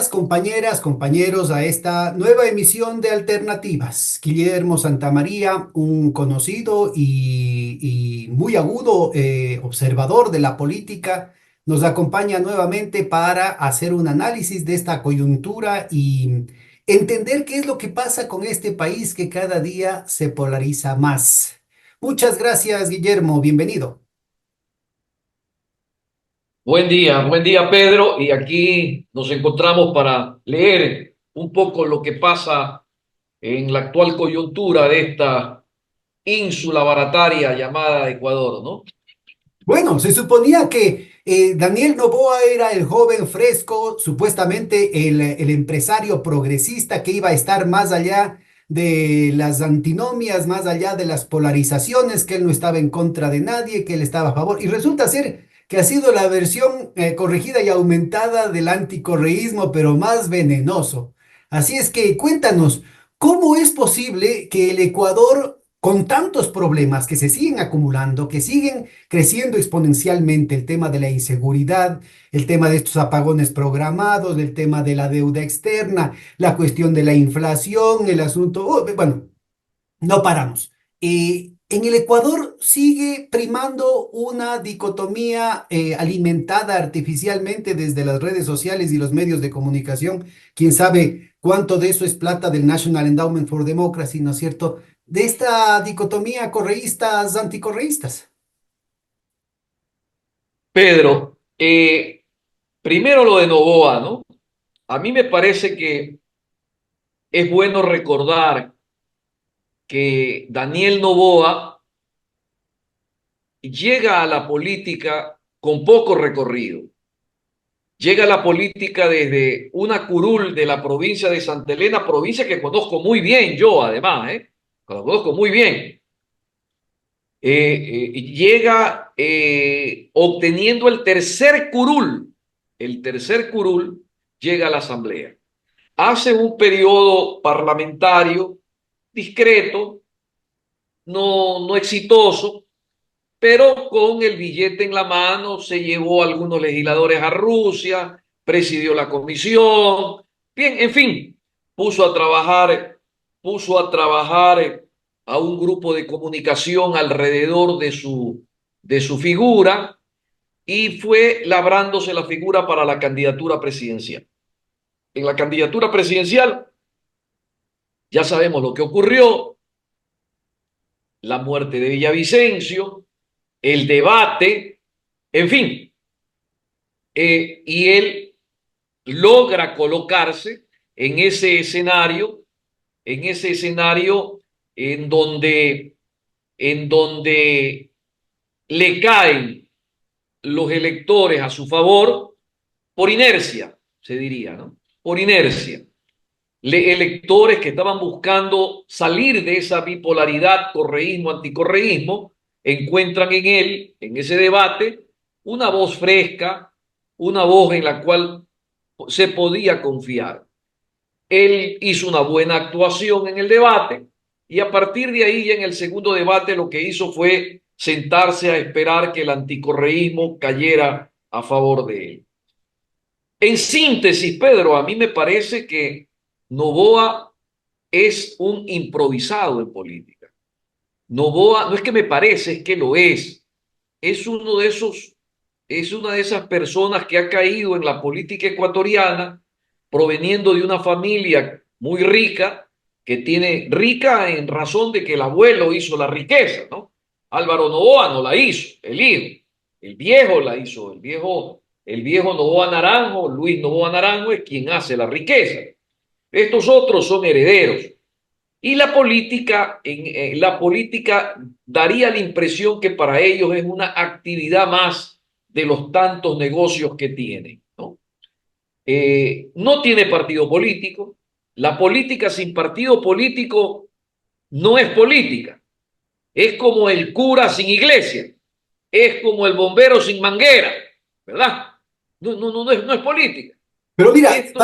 días, compañeras, compañeros, a esta nueva emisión de Alternativas. Guillermo Santamaría, un conocido y muy agudo observador de la política, nos acompaña nuevamente para hacer un análisis de esta coyuntura y entender qué es lo que pasa con este país que cada día se polariza más. Muchas gracias, Guillermo. Bienvenido. Buen día Pedro, y aquí nos encontramos para leer un poco lo que pasa en la actual coyuntura de esta ínsula barataria llamada Ecuador, ¿no? Bueno, se suponía que Daniel Noboa era el joven fresco, supuestamente el empresario progresista que iba a estar más allá de las antinomias, más allá de las polarizaciones, que él no estaba en contra de nadie, que él estaba a favor. Y resulta ser que ha sido la versión corregida y aumentada del anticorreísmo, pero más venenoso. Así es que cuéntanos, ¿cómo es posible que el Ecuador, con tantos problemas que se siguen acumulando, que siguen creciendo exponencialmente, el tema de la inseguridad, el tema de estos apagones programados, el tema de la deuda externa, la cuestión de la inflación, el asunto, bueno, no paramos. En el Ecuador sigue primando una dicotomía alimentada artificialmente desde las redes sociales y los medios de comunicación. Quién sabe cuánto de eso es plata del National Endowment for Democracy, ¿no es cierto? De esta dicotomía correístas, anticorreístas. Pedro, primero lo de Novoa, ¿no? A mí me parece que es bueno recordar que Daniel Novoa llega a la política con poco recorrido. Llega a la política desde una curul de la provincia de Santa Elena, provincia que conozco muy bien yo, además, ¿eh? La conozco muy bien. Llega obteniendo el tercer curul llega a la Asamblea. Hace un periodo parlamentario discreto, no exitoso, pero con el billete en la mano se llevó a algunos legisladores a Rusia, presidió la comisión, bien, en fin, puso a trabajar, puso a trabajar a un grupo de comunicación alrededor de su figura y fue labrándose la figura para la candidatura presidencial. En la candidatura presidencial ya sabemos lo que ocurrió, la muerte de Villavicencio, el debate, en fin, y él logra colocarse en ese escenario, en ese escenario en donde, en donde le caen los electores a su favor por inercia, se diría, ¿no? Por inercia. Electores que estaban buscando salir de esa bipolaridad correísmo-anticorreísmo, encuentran en él, en ese debate, una voz fresca, una voz en la cual se podía confiar. Él hizo una buena actuación en el debate y a partir de ahí, en el segundo debate, lo que hizo fue sentarse a esperar que el anticorreísmo cayera a favor de él. En síntesis, Pedro, a mí me parece que Novoa es un improvisado en política. Novoa, no es que me parece, es que lo es. Es uno de esos, es una de esas personas que ha caído en la política ecuatoriana proveniendo de una familia muy rica, que tiene rica en razón de que el abuelo hizo la riqueza, ¿no? Álvaro Novoa no la hizo, el hijo. El viejo la hizo, el viejo Novoa Naranjo, Luis Novoa Naranjo es quien hace la riqueza. Estos otros son herederos. Y la política daría la impresión que para ellos es una actividad más de los tantos negocios que tienen, ¿no? No tiene partido político. La política sin partido político no es política. Es como el cura sin iglesia. Es como el bombero sin manguera, ¿verdad? No es política. Pero mira, Esto,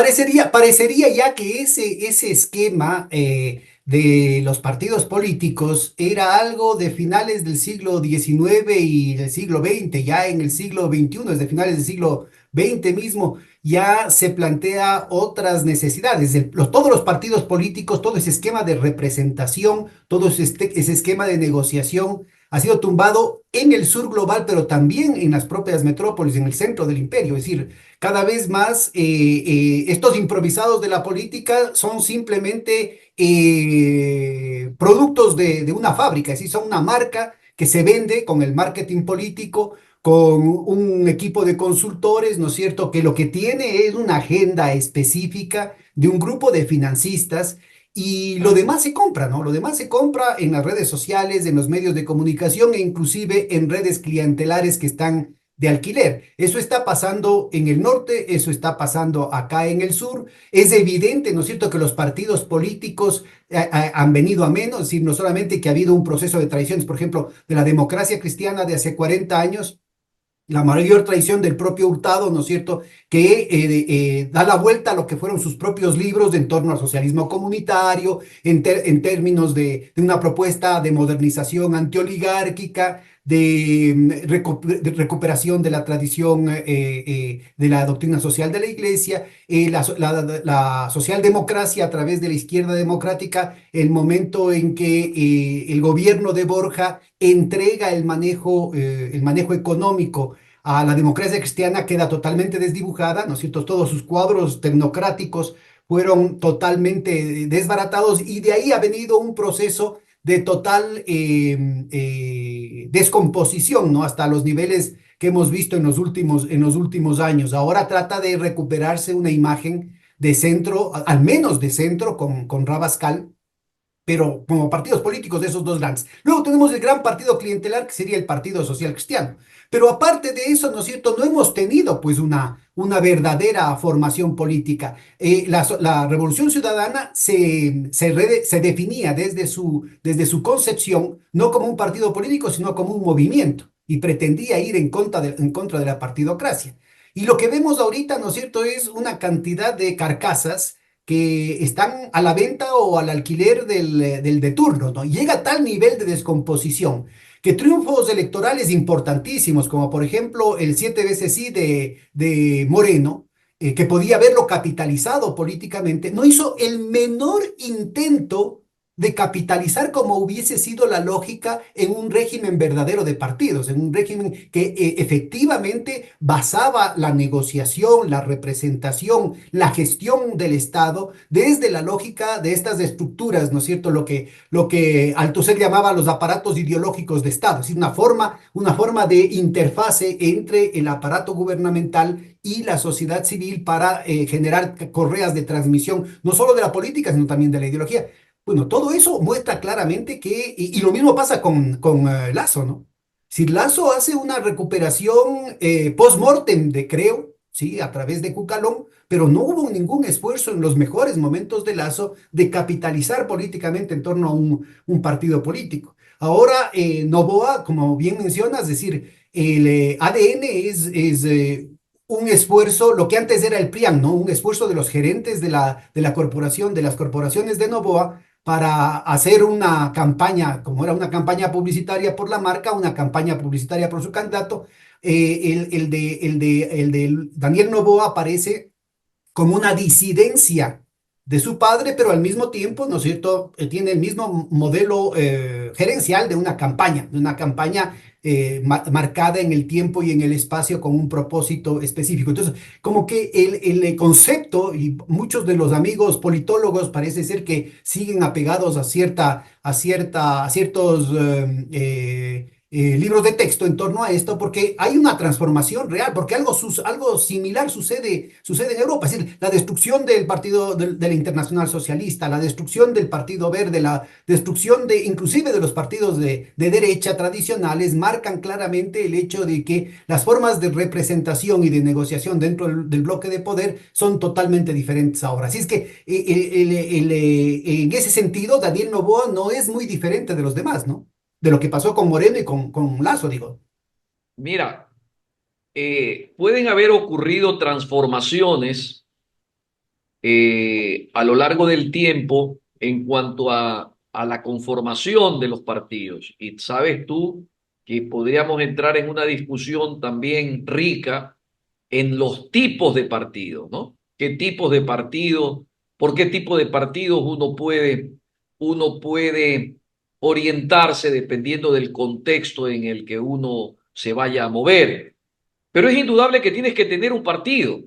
parecería ya que ese esquema de los partidos políticos era algo de finales del siglo XIX y del siglo XX, ya en el siglo XXI, desde finales del siglo XX mismo. ya se plantea otras necesidades. Todos los partidos políticos, todo ese esquema de representación, todo ese esquema de negociación ha sido tumbado en el sur global, pero también en las propias metrópolis, en el centro del imperio. Es decir, cada vez más estos improvisados de la política son simplemente productos de una fábrica, es decir, son una marca que se vende con el marketing político, con un equipo de consultores, ¿no es cierto?, que lo que tiene es una agenda específica de un grupo de financistas y lo demás se compra, ¿no? Lo demás se compra en las redes sociales, en los medios de comunicación e inclusive en redes clientelares que están de alquiler. Eso está pasando en el norte, eso está pasando acá en el sur. Es evidente, ¿no es cierto?, que los partidos políticos han venido a menos, es decir, no solamente que ha habido un proceso de traiciones, por ejemplo, de la democracia cristiana de hace 40 años, la mayor traición del propio Hurtado, ¿no es cierto?, que da la vuelta a lo que fueron sus propios libros en torno al socialismo comunitario, en términos de una propuesta de modernización antioligárquica, de recuperación de la tradición de la doctrina social de la Iglesia, la socialdemocracia a través de la izquierda democrática, el momento en que el gobierno de Borja entrega el manejo económico a la democracia cristiana queda totalmente desdibujada, ¿no es cierto? Todos sus cuadros tecnocráticos fueron totalmente desbaratados y de ahí ha venido un proceso de total descomposición, ¿no? Hasta los niveles que hemos visto en los últimos años. Ahora trata de recuperarse una imagen de centro, al menos de centro, con Rabascal, pero como partidos políticos de esos dos grandes. Luego tenemos el gran partido clientelar, que sería el Partido Social Cristiano. Pero aparte de eso, ¿no es cierto?, no hemos tenido pues una verdadera formación política. La Revolución Ciudadana se definía desde su concepción no como un partido político, sino como un movimiento y pretendía ir en contra de la partidocracia. Y lo que vemos ahorita, ¿no es cierto?, es una cantidad de carcasas que están a la venta o al alquiler del de turno, ¿no? Llega a tal nivel de descomposición que triunfos electorales importantísimos, como por ejemplo el 7 veces sí de Moreno, que podía haberlo capitalizado políticamente, no hizo el menor intento de capitalizar como hubiese sido la lógica en un régimen verdadero de partidos, en un régimen que efectivamente basaba la negociación, la representación, la gestión del Estado desde la lógica de estas estructuras, ¿no es cierto? Lo que Althusser llamaba los aparatos ideológicos de Estado, es decir, una forma de interfase entre el aparato gubernamental y la sociedad civil para generar correas de transmisión, no solo de la política, sino también de la ideología. Bueno, todo eso muestra claramente que, y lo mismo pasa con Lazo, ¿no? Si Lazo hace una recuperación post-mortem de Creo, ¿sí? A través de Cucalón, pero no hubo ningún esfuerzo en los mejores momentos de Lazo de capitalizar políticamente en torno a un partido político. Ahora, Noboa, como bien mencionas, es decir, el ADN es un esfuerzo, lo que antes era el PRIAN, ¿no? Un esfuerzo de los gerentes de la corporación, de las corporaciones de Noboa, para hacer una campaña, como era una campaña publicitaria por la marca, una campaña publicitaria por su candidato. El de Daniel Noboa aparece como una disidencia de su padre, pero al mismo tiempo, ¿no es cierto?, tiene el mismo modelo gerencial de una campaña marcada en el tiempo y en el espacio con un propósito específico. Entonces, como que el concepto, y muchos de los amigos politólogos parece ser que siguen apegados a ciertos libros de texto en torno a esto, porque hay una transformación real, porque algo similar sucede en Europa, es decir, la destrucción del partido de la Internacional Socialista, la destrucción del Partido Verde, la destrucción inclusive de los partidos de derecha tradicionales, marcan claramente el hecho de que las formas de representación y de negociación dentro del bloque de poder son totalmente diferentes ahora. Así es que en ese sentido, Daniel Noboa no es muy diferente de los demás, ¿no? De lo que pasó con Moreno y con Lazo, digo. Mira, pueden haber ocurrido transformaciones a lo largo del tiempo en cuanto a la conformación de los partidos. Y sabes tú que podríamos entrar en una discusión también rica en los tipos de partidos, ¿no? ¿Qué tipos de partidos, por qué tipo de partidos uno puede orientarse dependiendo del contexto en el que uno se vaya a mover? Pero es indudable que tienes que tener un partido,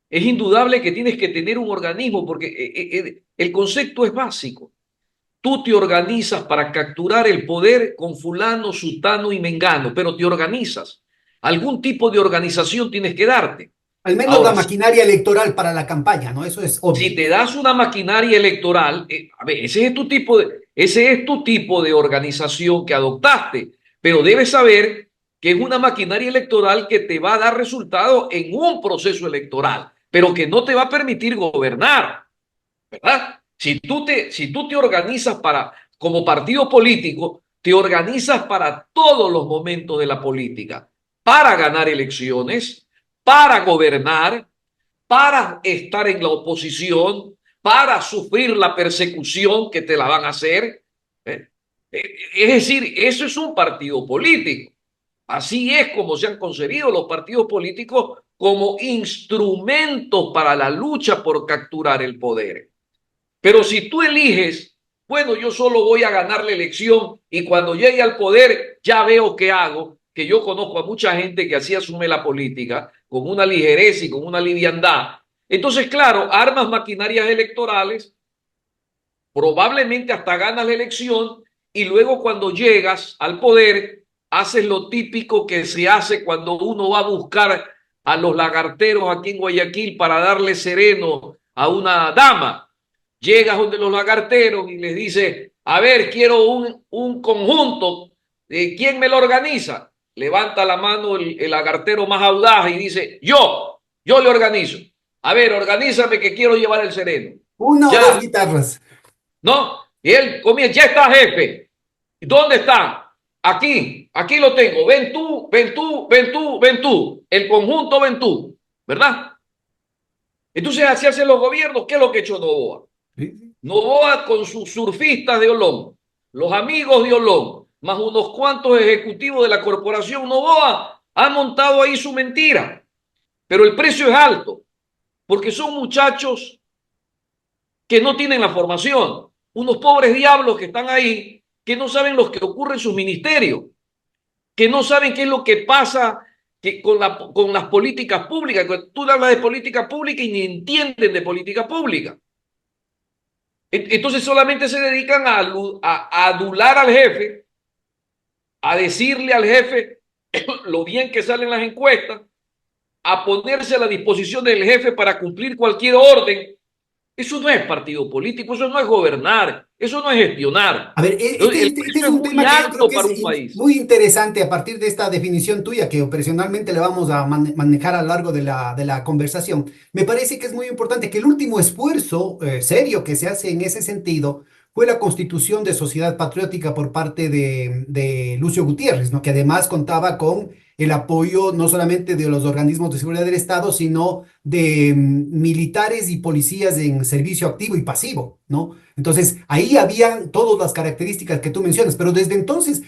es indudable que tienes que tener un organismo, porque el concepto es básico. Tú te organizas para capturar el poder con fulano, sutano y mengano, pero te organizas. Algún tipo de organización tienes que darte. Al menos la Ahora, maquinaria electoral para la campaña, ¿no? Eso es si obvio. te das una maquinaria electoral, a ver, ese es tu tipo de organización que adoptaste, pero debes saber que es una maquinaria electoral que te va a dar resultados en un proceso electoral, pero que no te va a permitir gobernar, ¿verdad? Si tú te organizas como partido político, te organizas para todos los momentos de la política, para ganar elecciones, para gobernar, para estar en la oposición, para sufrir la persecución que te la van a hacer. ¿Eh? Es decir, eso es un partido político. Así es como se han concebido los partidos políticos como instrumentos para la lucha por capturar el poder. Pero si tú eliges, bueno, yo solo voy a ganar la elección y cuando llegue al poder ya veo qué hago, que yo conozco a mucha gente que así asume la política con una ligereza y con una liviandad. Entonces, claro, armas maquinarias electorales, probablemente hasta ganas la elección y luego cuando llegas al poder haces lo típico que se hace cuando uno va a buscar a los lagarteros aquí en Guayaquil para darle sereno a una dama. Llegas donde los lagarteros y les dice, a ver, quiero un conjunto, ¿quién me lo organiza? Levanta la mano el lagartero más audaz y dice, yo le organizo. A ver, organízame que quiero llevar el sereno. Una o dos Ya, guitarras. ¿no? Y él comienza, ya está, jefe. ¿Dónde está? Aquí lo tengo. Ven tú, ven tú, ven tú, ven tú. El conjunto ven tú, ¿verdad? Entonces así hacen los gobiernos. ¿Qué es lo que ha hecho Novoa? Sí. Novoa con sus surfistas de Olón, los amigos de Olón, más unos cuantos ejecutivos de la corporación Novoa, han montado ahí su mentira. Pero el precio es alto, porque son muchachos que no tienen la formación, unos pobres diablos que están ahí, que no saben lo que ocurre en sus ministerios, que no saben qué es lo que pasa con las políticas públicas. Tú hablas de política pública y ni entienden de política pública. Entonces solamente se dedican a adular al jefe, a decirle al jefe lo bien que salen las encuestas, a ponerse a la disposición del jefe para cumplir cualquier orden. Eso no es partido político, eso no es gobernar, eso no es gestionar. A ver, El este es precio es un muy tema que yo creo alto que es para un país. muy interesante a partir de esta definición tuya que operacionalmente le vamos a manejar a lo largo de la conversación. Me parece que es muy importante que el último esfuerzo serio que se hace en ese sentido fue la constitución de Sociedad Patriótica por parte de Lucio Gutiérrez, ¿no? Que además contaba con el apoyo no solamente de los organismos de seguridad del Estado, sino de militares y policías en servicio activo y pasivo, ¿no? Entonces, ahí habían todas las características que tú mencionas, pero desde entonces,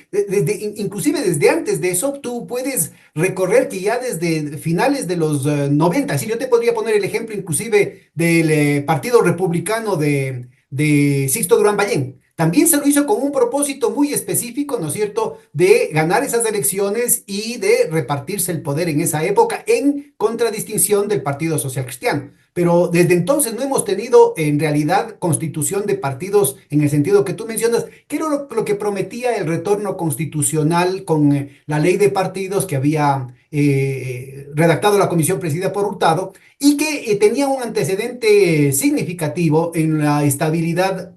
inclusive desde antes de eso, tú puedes recorrer que ya desde finales de los 90, sí, yo te podría poner el ejemplo inclusive del Partido Republicano de Sixto Durán Ballén. También se lo hizo con un propósito muy específico, ¿no es cierto?, de ganar esas elecciones y de repartirse el poder en esa época en contradistinción del Partido Social Cristiano. Pero desde entonces no hemos tenido en realidad constitución de partidos en el sentido que tú mencionas, que era lo que prometía el retorno constitucional con la ley de partidos que había redactado la comisión presidida por Hurtado y que tenía un antecedente significativo en la estabilidad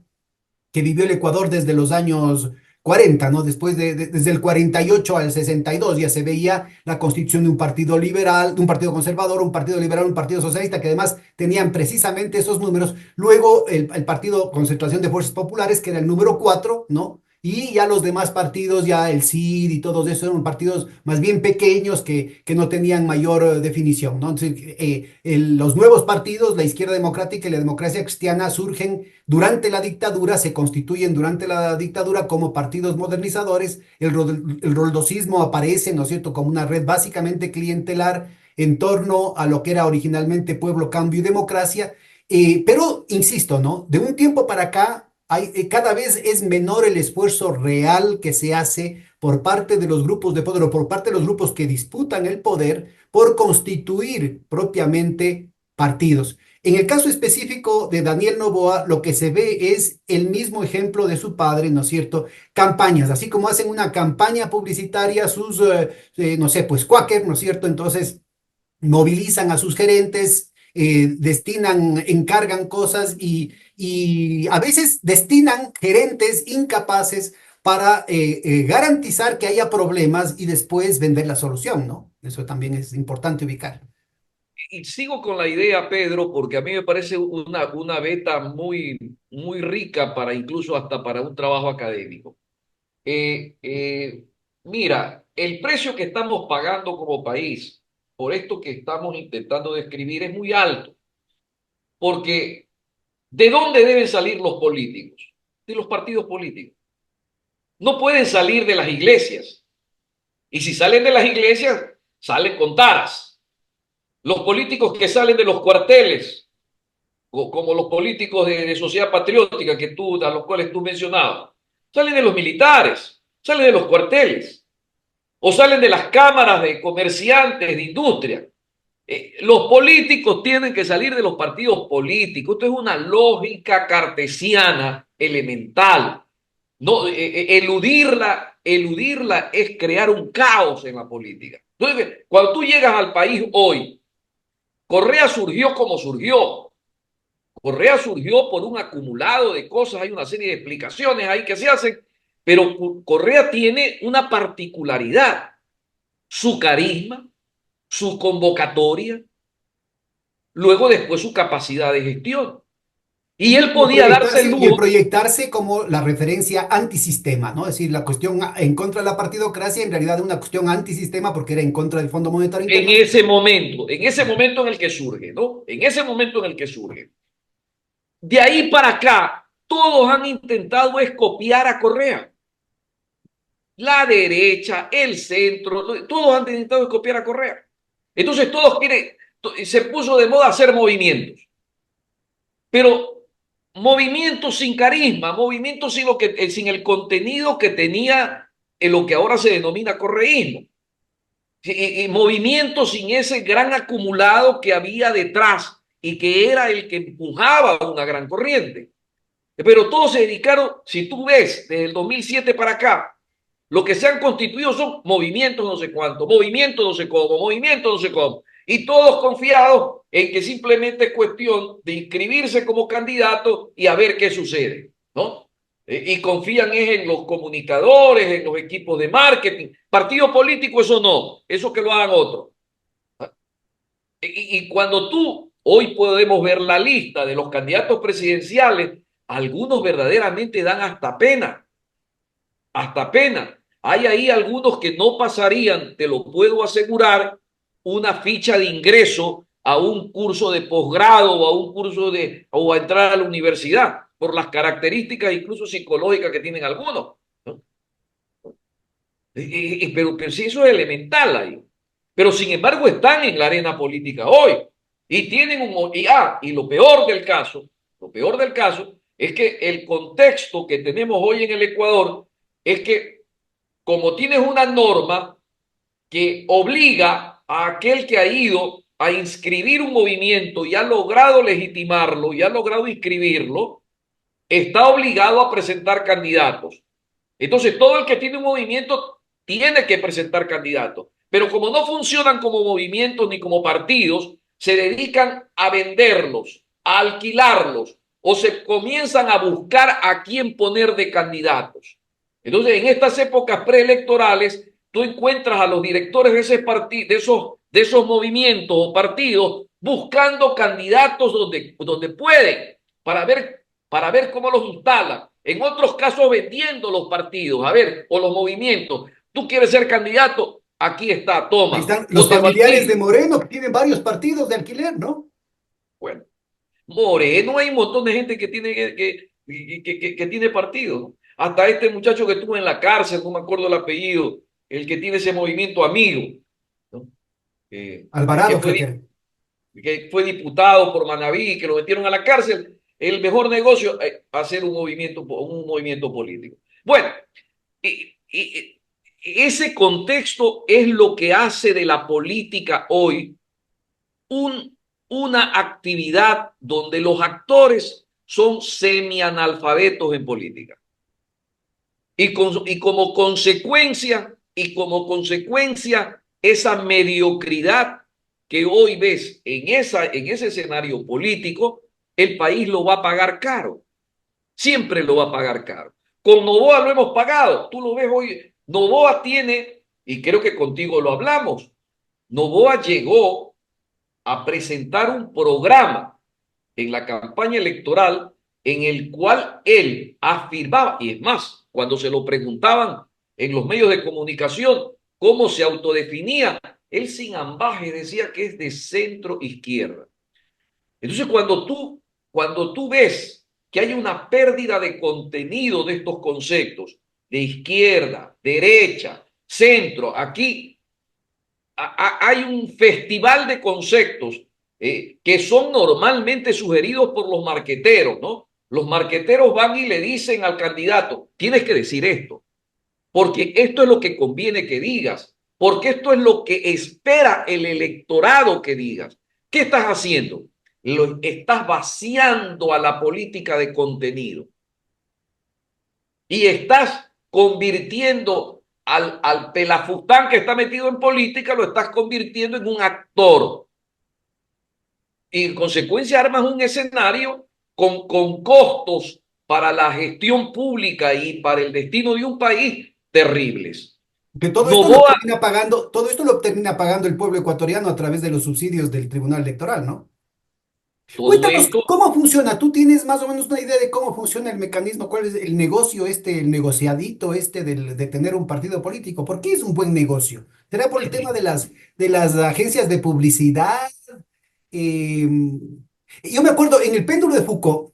que vivió el Ecuador desde los años 40, ¿no? Después desde el 48 al 62 ya se veía la constitución de un partido liberal, de un partido conservador, un partido liberal, un partido socialista, que además tenían precisamente esos números. Luego el Partido Concentración de Fuerzas Populares, que era el número 4, ¿no? Y ya los demás partidos, ya el CID y todos esos eran partidos más bien pequeños que no tenían mayor definición, ¿no? Entonces, los nuevos partidos, la izquierda democrática y la democracia cristiana, surgen durante la dictadura, se constituyen durante la dictadura como partidos modernizadores, el roldosismo aparece, ¿no es cierto?, como una red básicamente clientelar en torno a lo que era originalmente Pueblo, Cambio y Democracia. Pero, insisto, ¿no? De un tiempo para acá, cada vez es menor el esfuerzo real que se hace por parte de los grupos de poder o por parte de los grupos que disputan el poder por constituir propiamente partidos. En el caso específico de Daniel Noboa, lo que se ve es el mismo ejemplo de su padre, ¿no es cierto? Campañas, así como hacen una campaña publicitaria sus, no sé, pues Quaker, ¿no es cierto? Entonces movilizan a sus gerentes, destinan, encargan cosas y a veces destinan gerentes incapaces para garantizar que haya problemas y después vender la solución, ¿no? Eso también es importante ubicar. Y sigo con la idea, Pedro, porque a mí me parece una beta muy rica para incluso hasta para un trabajo académico. Eh, eh, Mira, el precio que estamos pagando como país por esto que estamos intentando describir es muy alto, porque ¿de dónde deben salir los políticos? De los partidos políticos. No pueden salir de las iglesias. Y si salen de las iglesias, salen con taras. Los políticos que salen de los cuarteles, como los políticos de sociedad patriótica a los cuales tú mencionabas, salen de los militares, salen de los cuarteles, o salen de las cámaras de comerciantes, de industria. Los políticos tienen que salir de los partidos políticos. Esto es una lógica cartesiana elemental. No, eludirla es crear un caos en la política. Entonces, cuando tú llegas al país hoy, Correa surgió como surgió. Correa surgió por un acumulado de cosas, hay una serie de explicaciones ahí que se hacen, pero Correa tiene una particularidad, su carisma, su convocatoria, luego después su capacidad de gestión. Y él podía darse el Y el lujo proyectarse como la referencia antisistema, ¿no? Es decir, la cuestión en contra de la partidocracia, en realidad una cuestión antisistema porque era en contra del Fondo Monetario Internacional. en ese momento en el que surge, ¿no? En ese momento en el que surge. De ahí para acá, todos han intentado es copiar a Correa. La derecha, el centro, todos han intentado copiar a Correa. Entonces todos quieren, se puso de moda hacer movimientos, pero movimientos sin carisma, movimientos sin el contenido que tenía en lo que ahora se denomina correísmo. Y movimientos sin ese gran acumulado que había detrás y que era el que empujaba una gran corriente. Pero todos se dedicaron, si tú ves, desde el 2007 para acá, lo que se han constituido son movimientos no sé cuánto, movimientos no sé cómo, movimientos no sé cómo. Y todos confiados en que simplemente es cuestión de inscribirse como candidato y a ver qué sucede, ¿no? Y confían es en los comunicadores, en los equipos de marketing. Partido político, eso no, eso que lo hagan otros. Y cuando tú, hoy podemos ver la lista de los candidatos presidenciales, algunos verdaderamente dan hasta pena, hasta pena. Hay ahí algunos que no pasarían, te lo puedo asegurar, una ficha de ingreso a un curso de posgrado o a un curso o a entrar a la universidad, por las características incluso psicológicas que tienen algunos, ¿no? Pero sí, eso es elemental ahí. Pero sin embargo están en la arena política hoy y tienen y lo peor del caso es que el contexto que tenemos hoy en el Ecuador es que como tienes una norma que obliga a aquel que ha ido a inscribir un movimiento y ha logrado legitimarlo y ha logrado inscribirlo, está obligado a presentar candidatos. Entonces, todo el que tiene un movimiento tiene que presentar candidatos. Pero como no funcionan como movimientos ni como partidos, se dedican a venderlos, a alquilarlos, o se comienzan a buscar a quién poner de candidatos. Entonces, en estas épocas preelectorales, tú encuentras a los directores de esos movimientos o partidos buscando candidatos donde pueden para ver cómo los instalan. En otros casos, vendiendo los partidos, a ver, o los movimientos. Tú quieres ser candidato, aquí está, Ahí toma, están o los te lo familiares de alquilo. Moreno que tienen varios partidos de alquiler, ¿no? Bueno, Moreno, hay un montón de gente que tiene partido, ¿no? Hasta este muchacho que estuvo en la cárcel, no me acuerdo el apellido, el que tiene ese movimiento amigo, ¿no? eh, que Alvarado creo fue, que era. que fue diputado por Manaví, que lo metieron a la cárcel. El mejor negocio es hacer un movimiento político. Bueno, ese contexto es lo que hace de la política hoy un, una actividad donde los actores son semianalfabetos en política. Y como consecuencia, esa mediocridad que hoy ves en ese escenario político, el país lo va a pagar caro. Siempre lo va a pagar caro. Con Novoa lo hemos pagado. Tú lo ves hoy. Novoa tiene, y creo que contigo lo hablamos, Novoa llegó a presentar un programa en la campaña electoral en el cual él afirmaba, y es más, cuando se lo preguntaban en los medios de comunicación cómo se autodefinía, él sin ambaje decía que es de centro izquierda. Entonces, cuando tú ves que hay una pérdida de contenido de estos conceptos, de izquierda, derecha, centro, aquí hay un festival de conceptos que son normalmente sugeridos por los marqueteros, ¿no? Los marqueteros van y le dicen al candidato, tienes que decir esto, porque esto es lo que conviene que digas, porque esto es lo que espera el electorado que digas. ¿Qué estás haciendo? Lo estás vaciando a la política de contenido y estás convirtiendo al pelafustán que está metido en política, lo estás convirtiendo en un actor. Y en consecuencia armas un escenario con costos para la gestión pública y para el destino de un país terribles. Que todo esto lo Novoa, termina pagando, todo esto lo termina pagando el pueblo ecuatoriano a través de los subsidios del Tribunal Electoral, ¿no? todo Cuéntanos, esto, ¿cómo funciona? ¿Tú tienes más o menos una idea de cómo funciona el mecanismo? ¿Cuál es el negocio este, el negociadito este de tener un partido político? ¿Por qué es un buen negocio? ¿Será por el tema de las agencias de publicidad? Eh, yo me acuerdo, en el péndulo de Foucault,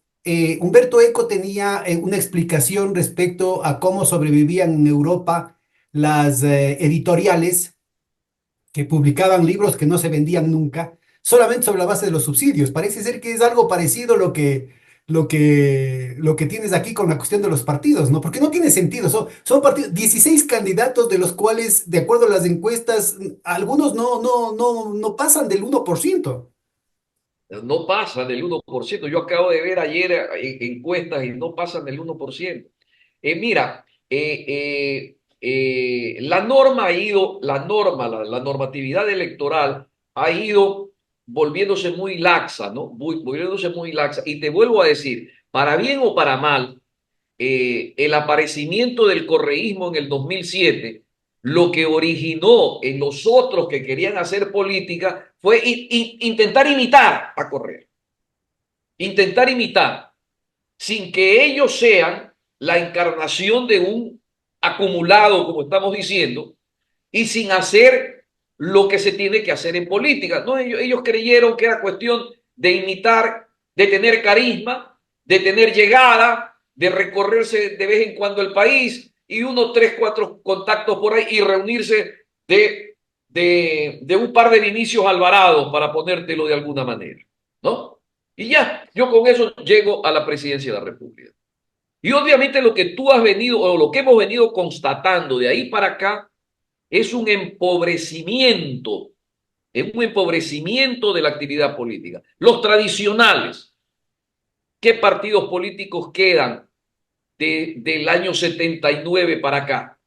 Humberto Eco tenía una explicación respecto a cómo sobrevivían en Europa las editoriales que publicaban libros que no se vendían nunca, solamente sobre la base de los subsidios. Parece ser que es algo parecido lo que tienes aquí con la cuestión de los partidos, ¿no? Porque no tiene sentido. Son partidos, 16 candidatos de los cuales, de acuerdo a las encuestas, algunos no pasan del 1%. no pasa del 1%. Yo acabo de ver ayer encuestas y no pasan del 1%. Mira, la normatividad electoral ha ido volviéndose muy laxa, ¿no? Volviéndose muy laxa. Y te vuelvo a decir, para bien o para mal, el aparecimiento del correísmo en el 2007, lo que originó en los otros que querían hacer política fue intentar imitar a Correa, intentar imitar, sin que ellos sean la encarnación de un acumulado, como estamos diciendo, y sin hacer lo que se tiene que hacer en política. No, ellos creyeron que era cuestión de imitar, de tener carisma, de tener llegada, de recorrerse de vez en cuando el país y unos tres, cuatro contactos por ahí y reunirse de un par de Vinicius Alvarado, para ponértelo de alguna manera, ¿no? Y ya, yo con eso llego a la presidencia de la República. Y obviamente lo que tú has venido, o lo que hemos venido constatando de ahí para acá, es un empobrecimiento de la actividad política. Los tradicionales, ¿qué partidos políticos quedan del año 79 para acá?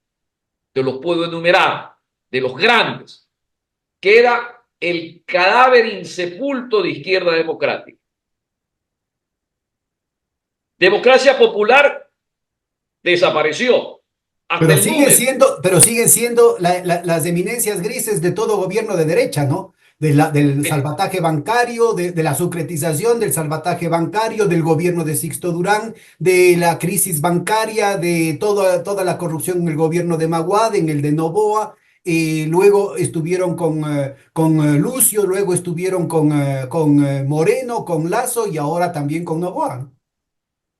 Te los puedo enumerar, de los grandes. Queda el cadáver insepulto de Izquierda Democrática. Democracia Popular desapareció. Hasta el número. Pero siguen siendo las eminencias grises de todo gobierno de derecha, ¿no? Del salvataje bancario, de la sucretización del salvataje bancario, del gobierno de Sixto Durán, de la crisis bancaria, de toda la corrupción en el gobierno de Maguad, en el de Noboa. Luego estuvieron con Lucio, luego estuvieron con Moreno, con Lazo y ahora también con Noboa, ¿no?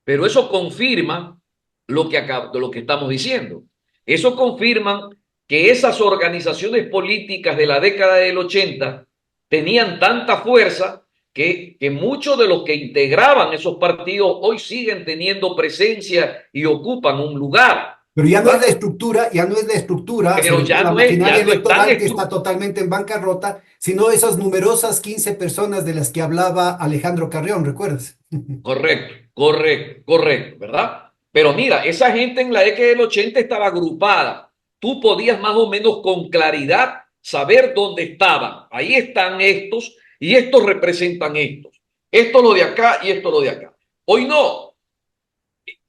Pero eso confirma lo que estamos diciendo. Eso confirma que esas organizaciones políticas de la década del 80 tenían tanta fuerza que muchos de los que integraban esos partidos hoy siguen teniendo presencia y ocupan un lugar, Pero ya no es la ¿verdad? estructura, ya no es la estructura, Pero sobre todo la ya maquinaria no están electoral que está totalmente en bancarrota, sino esas numerosas 15 personas de las que hablaba Alejandro Carrión, ¿recuerdas? correcto, correcto, correcto, ¿verdad? Pero mira, esa gente en la década del 80 estaba agrupada. Tú podías más o menos con claridad saber dónde estaban. Ahí están estos y estos representan estos. Esto lo de acá y esto lo de acá. Hoy no.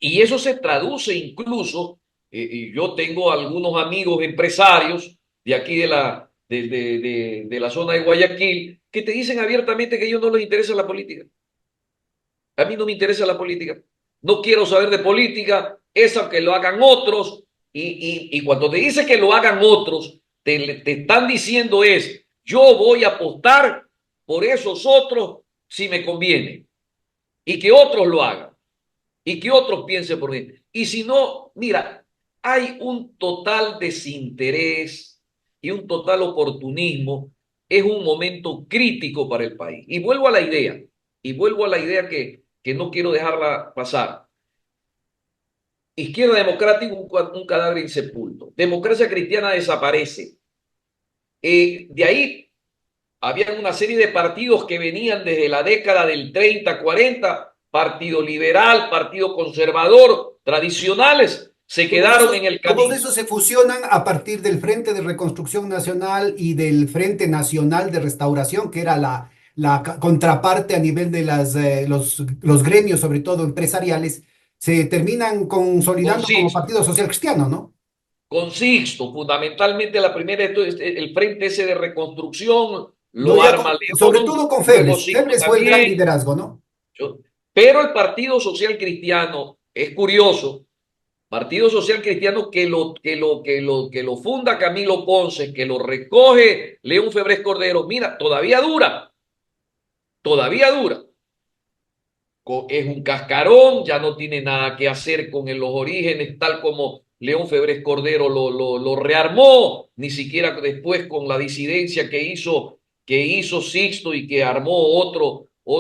Y eso se traduce incluso, y yo tengo algunos amigos empresarios de aquí de la zona de Guayaquil que te dicen abiertamente que a ellos no les interesa la política. A mí no me interesa la política. No quiero saber de política, eso que lo hagan otros. Y cuando te dice que lo hagan otros, te están diciendo es, yo voy a apostar por esos otros si me conviene. Y que otros lo hagan. Y que otros piensen por mí. Y si no, mira, hay un total desinterés y un total oportunismo. Es un momento crítico para el país. Y vuelvo a la idea que no quiero dejarla pasar. Izquierda Democrática, un cadáver insepulto. Democracia Cristiana desaparece. De ahí había una serie de partidos que venían desde la década del 30, 40, Partido Liberal, Partido Conservador, tradicionales, se quedaron en el Todos camino. esos se fusionan a partir del Frente de Reconstrucción Nacional y del Frente Nacional de Restauración, que era la contraparte a nivel de los gremios, sobre todo empresariales, se terminan Con consolidando como Sixto, Partido Social Cristiano, ¿no? con Sixto, fundamentalmente la primera, el Frente ese de Reconstrucción No, lo arma sobre León, todo con luego Febres. Sixto Febres fue el gran también. liderazgo, ¿no? Pero el Partido Social Cristiano es curioso. Partido Social Cristiano que lo funda Camilo Ponce, que lo recoge León Febres Cordero, mira, todavía dura. Es un cascarón, ya no tiene nada que hacer con los orígenes, tal como León Febres Cordero lo rearmó, ni siquiera después con la disidencia que hizo Sixto y que armó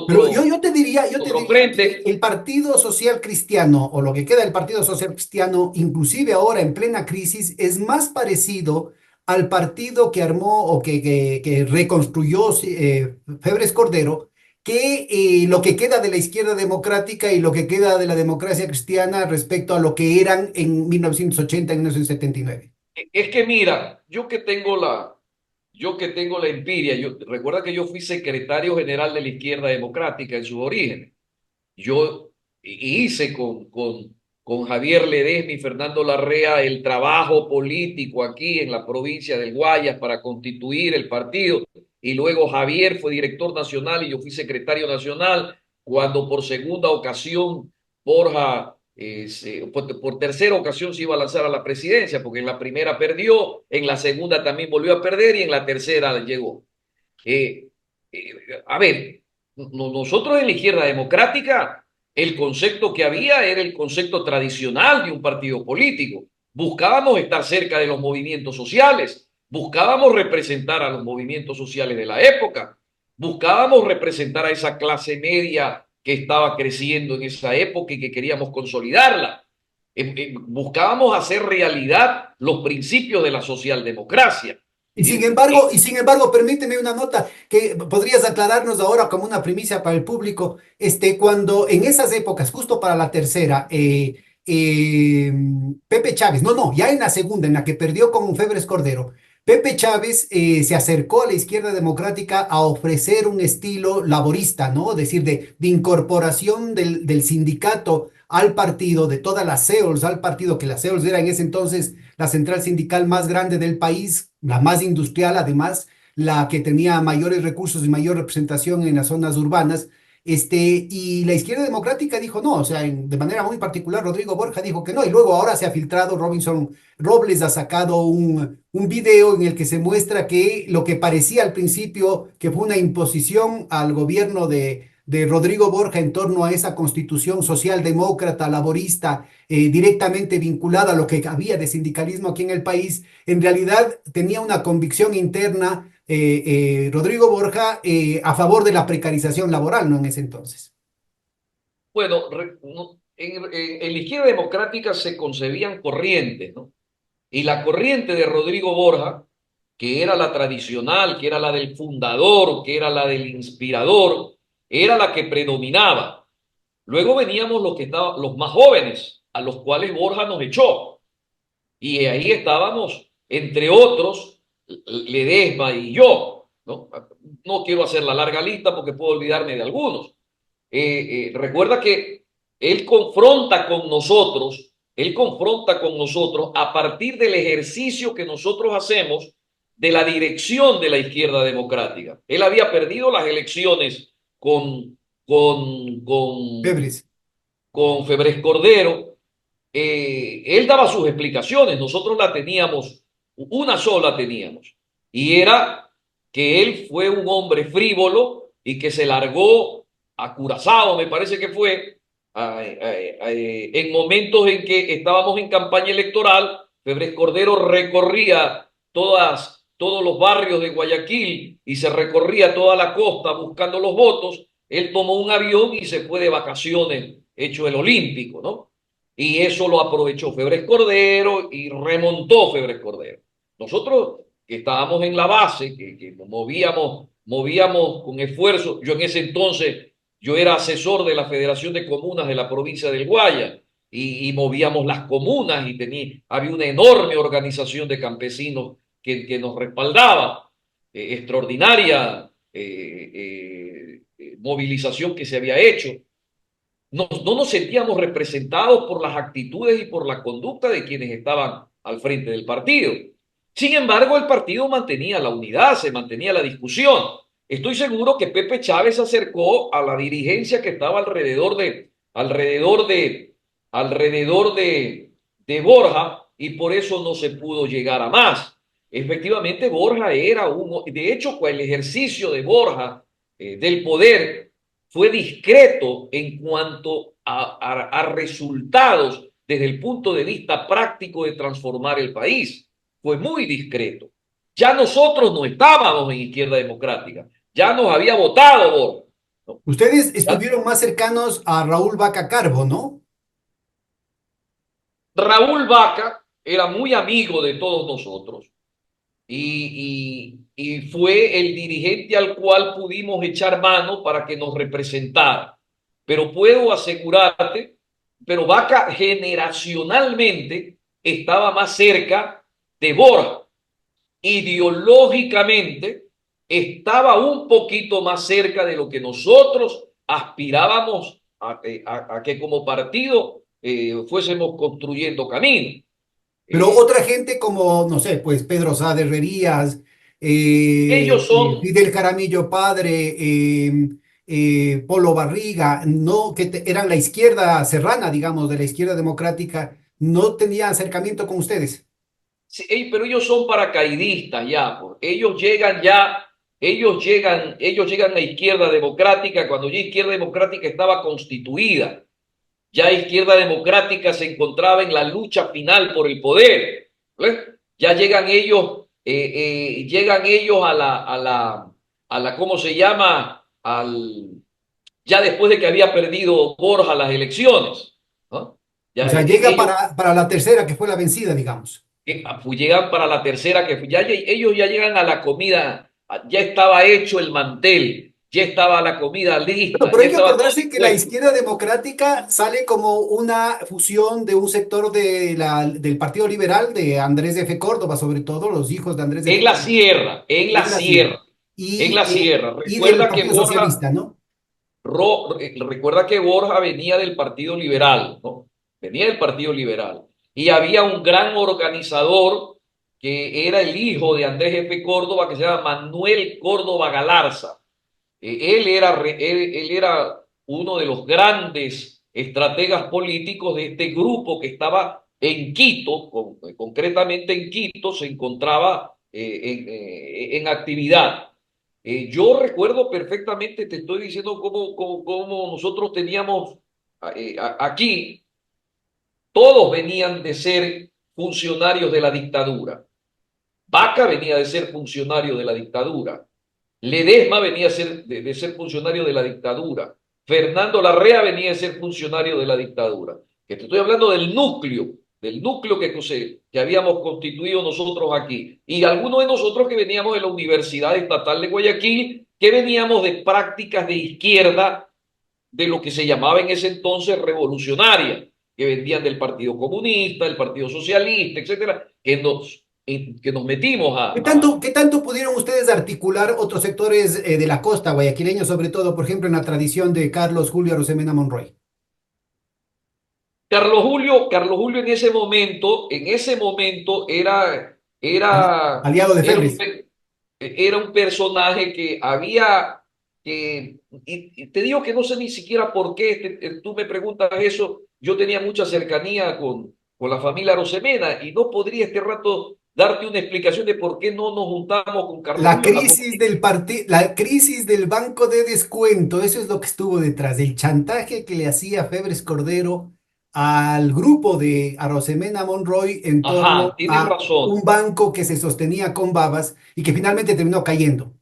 Pero yo te diría otro que frente. el Partido Social Cristiano, o lo que queda del Partido Social Cristiano, inclusive ahora en plena crisis, es más parecido al partido que armó o que reconstruyó Febres Cordero, que lo que queda de la izquierda democrática y lo que queda de la democracia cristiana respecto a lo que eran en 1980 y 1979. Es que mira, yo que tengo la empiria, recuerda que yo fui secretario general de la Izquierda Democrática en sus orígenes. Yo hice con Javier Ledesma y Fernando Larrea el trabajo político aquí en la provincia del Guayas para constituir el partido. Y luego Javier fue director nacional y yo fui secretario nacional cuando por segunda ocasión Borja, por tercera ocasión se iba a lanzar a la presidencia, porque en la primera perdió, en la segunda también volvió a perder y en la tercera llegó. Eh, eh, a ver, nosotros en la izquierda democrática, el concepto que había era el concepto tradicional de un partido político. Buscábamos estar cerca de los movimientos sociales, buscábamos representar a los movimientos sociales de la época, buscábamos representar a esa clase media que estaba creciendo en esa época y que queríamos consolidarla. Buscábamos hacer realidad los principios de la socialdemocracia. Permíteme una nota que podrías aclararnos ahora como una primicia para el público. Cuando en esas épocas, justo para la tercera, eh, Pepe Chávez, no, ya en la segunda, en la que perdió con Febres Cordero, Pepe Chávez se acercó a la izquierda democrática a ofrecer un estilo laborista, ¿no? Es decir, de incorporación del sindicato al partido, de todas las CEOLS al partido, que la CEOLS era en ese entonces la central sindical más grande del país, la más industrial, además, la que tenía mayores recursos y mayor representación en las zonas urbanas. Y la izquierda democrática dijo no, o sea, de manera muy particular, Rodrigo Borja dijo que no, y luego ahora se ha filtrado, Robinson Robles ha sacado un video en el que se muestra que lo que parecía al principio que fue una imposición al gobierno de Rodrigo Borja en torno a esa constitución socialdemócrata, laborista, directamente vinculada a lo que había de sindicalismo aquí en el país, en realidad tenía una convicción interna, Rodrigo Borja, a favor de la precarización laboral, ¿no? En ese entonces. Bueno, en la izquierda democrática se concebían corrientes, ¿no? Y la corriente de Rodrigo Borja, que era la tradicional, que era la del fundador, que era la del inspirador, era la que predominaba. Luego veníamos los que estaban, los más jóvenes, a los cuales Borja nos echó. Y ahí estábamos, entre otros, Ledesma y yo, ¿no? No quiero hacer la larga lista porque puedo olvidarme de algunos. Recuerda que él confronta con nosotros a partir del ejercicio que nosotros hacemos de la dirección de la izquierda democrática. Él había perdido las elecciones con, con, Febres. con Febres Cordero. Él daba sus explicaciones, nosotros la teníamos, una sola teníamos, y era que él fue un hombre frívolo y que se largó a Curazao, me parece que fue, en momentos en que estábamos en campaña electoral. Febres Cordero recorría todos los barrios de Guayaquil y se recorría toda la costa buscando los votos. Él tomó un avión y se fue de vacaciones, hecho el olímpico, ¿no? Y eso lo aprovechó Febres Cordero y remontó Febres Cordero. Nosotros que estábamos en la base, que movíamos con esfuerzo. Yo en ese entonces, yo era asesor de la Federación de Comunas de la provincia del Guaya y movíamos las comunas y había una enorme organización de campesinos que nos respaldaba, extraordinaria movilización que se había hecho. No nos sentíamos representados por las actitudes y por la conducta de quienes estaban al frente del partido. Sin embargo, el partido mantenía la unidad, se mantenía la discusión. Estoy seguro que Pepe Chávez se acercó a la dirigencia que estaba alrededor de Borja, y por eso no se pudo llegar a más. Efectivamente, Borja de hecho, el ejercicio de Borja del poder fue discreto en cuanto a resultados desde el punto de vista práctico de transformar el país. Fue muy discreto. Ya nosotros no estábamos en izquierda democrática, ya nos había votado Borja, ¿no? Ustedes Ya, estuvieron más cercanos a Raúl Vaca Carbo, ¿no? Raúl Vaca era muy amigo de todos nosotros y fue el dirigente al cual pudimos echar mano para que nos representara. Pero puedo asegurarte, pero Vaca generacionalmente estaba más cerca de Borja. Ideológicamente estaba un poquito más cerca de lo que nosotros aspirábamos a que como partido fuésemos construyendo camino. Pero Eh, otra gente como, no sé, pues Pedro Sade Herrerías, ellos son Fidel Jaramillo Padre, Polo Barriga, no, eran la izquierda serrana, digamos, de la izquierda democrática, no tenían acercamiento con ustedes. Sí, pero ellos son paracaidistas ya, pues. Ellos llegan a Izquierda Democrática cuando ya Izquierda Democrática estaba constituida. Ya Izquierda Democrática se encontraba en la lucha final por el poder. ¿Ves? Ya llegan ellos a la, ¿cómo se llama? Ya después de que había perdido Borja las elecciones, ¿no? O Ya sea, llega ellos para la tercera, que fue la vencida, digamos. pues llegan para la tercera, ellos ya llegan a la comida, ya estaba hecho el mantel, ya estaba la comida Bueno, lista, pero ya hay que estaba todo acordarse que la puesto. izquierda democrática sale como una fusión de un sector del Partido Liberal, de Andrés F. Córdoba, sobre todo los hijos de Andrés En F. la Córdoba, sierra, en la en la sierra, sierra, en la sierra. y del Recuerda que Partido Socialista, ¿no? Borja venía del Partido Liberal, ¿no? Venía del Partido Liberal. Y había un gran organizador que era el hijo de Andrés F. Córdoba, que se llama Manuel Córdoba Galarza. Él era uno de los grandes estrategas políticos de este grupo que estaba en Quito, concretamente en Quito, se encontraba en actividad. Yo recuerdo perfectamente, te estoy diciendo cómo nosotros teníamos aquí, todos venían de ser funcionarios de la dictadura. Vaca venía de ser funcionario de la dictadura. Ledesma venía de ser funcionario de la dictadura. Fernando Larrea venía de ser funcionario de la dictadura. Que te estoy hablando del núcleo que habíamos constituido nosotros aquí. Y algunos de nosotros que veníamos de la Universidad Estatal de Guayaquil, que veníamos de prácticas de izquierda, de lo que se llamaba en ese entonces revolucionaria, que vendían del Partido Comunista, del Partido Socialista, etcétera, que nos metimos Qué tanto pudieron ustedes articular otros sectores de la costa guayaquileña, sobre todo, por ejemplo, en la tradición de Carlos Julio Arosemena Monroy? Carlos Julio en ese momento Aliado de era Febres. era un personaje que había, y te digo que no sé ni siquiera por qué tú me preguntas eso, yo tenía mucha cercanía con la familia Arosemena y no podría este rato darte una explicación de por qué no nos juntamos con Carlos La Julio. crisis del la crisis del banco de descuento, eso es lo que estuvo detrás del chantaje que le hacía Febres Cordero al grupo de Arosemena Monroy en torno Ajá, tienes a un razón. banco que se sostenía con babas y que finalmente terminó cayendo.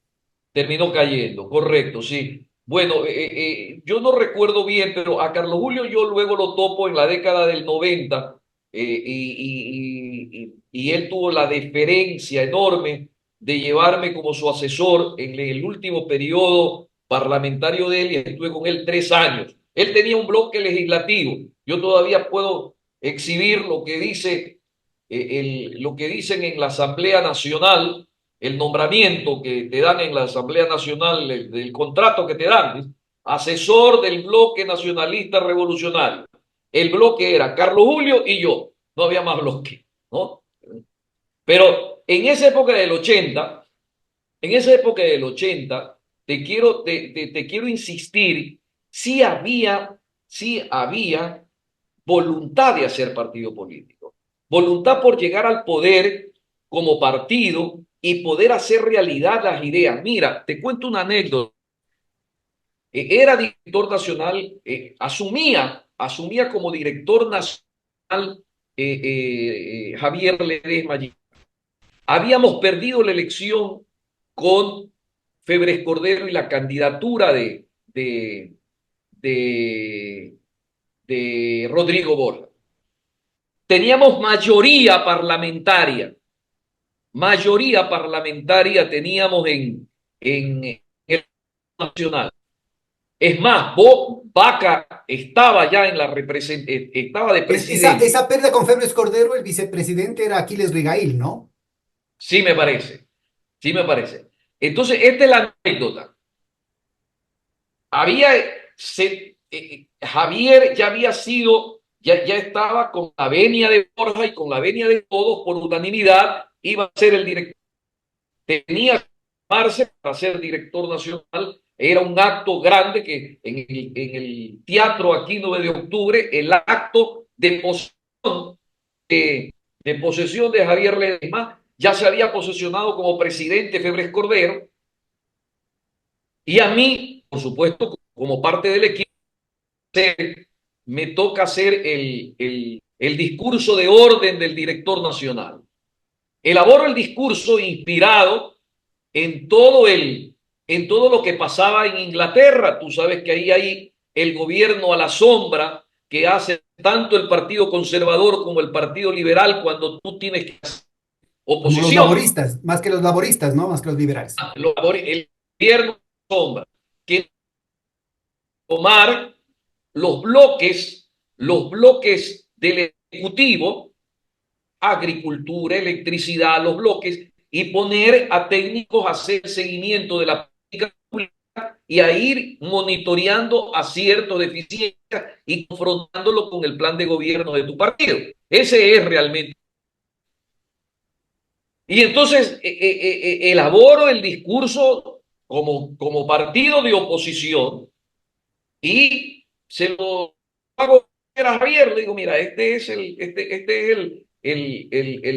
Terminó cayendo, correcto, sí. Bueno, yo no recuerdo bien, pero a Carlos Julio yo luego lo topo en la década del 90 y él tuvo la deferencia enorme de llevarme como su asesor en el último periodo parlamentario de él y estuve con él 3 años. Él tenía un bloque legislativo. Yo todavía puedo exhibir lo que dice, lo que dicen en la Asamblea Nacional, el nombramiento que te dan en la Asamblea Nacional, del contrato que te dan, ¿ves? Asesor del bloque nacionalista revolucionario. El bloque era Carlos Julio y yo, no había más bloque, ¿no? Pero en esa época del 80, te quiero insistir, sí había voluntad de hacer partido político, voluntad por llegar al poder como partido y poder hacer realidad las ideas. Mira, te cuento una anécdota. Era director nacional, asumía como director nacional Javier Ledesma. Habíamos perdido la elección con Febres Cordero y la candidatura de, de Rodrigo Borja. Teníamos mayoría parlamentaria teníamos en el nacional. Es más, Vaca estaba ya en estaba de presidente, Esa pérdida con Febres Cordero, el vicepresidente era Aquiles Rigail, ¿no? sí me parece, sí me parece. Entonces, esta es la anécdota. Había, Javier ya había sido, ya estaba con la venia de Borja y con la venia de todos por unanimidad, iba a ser el director. Tenía que formarse para ser director nacional. Era un acto grande que en el Teatro aquí 9 de octubre, el acto de posesión de Javier Ledesma, ya se había posesionado como presidente Febres Cordero, y a mí, por supuesto, como parte del equipo, me toca hacer el discurso de orden del director nacional. Elaboro el discurso inspirado en en todo lo que pasaba en Inglaterra. Tú sabes que ahí hay el gobierno a la sombra que hace tanto el Partido Conservador como el Partido Liberal cuando tú tienes que hacer Como los oposición. laboristas, más que los laboristas, ¿no? Más que los liberales. El gobierno a la sombra que tomar los bloques del Ejecutivo, agricultura, electricidad, los bloques, y poner a técnicos a hacer seguimiento de la política pública y a ir monitoreando aciertos, deficiencias y confrontándolo con el plan de gobierno de tu partido. Ese es realmente. Y entonces elaboro el discurso como partido de oposición y se lo hago a Javier. Le digo, mira, este es el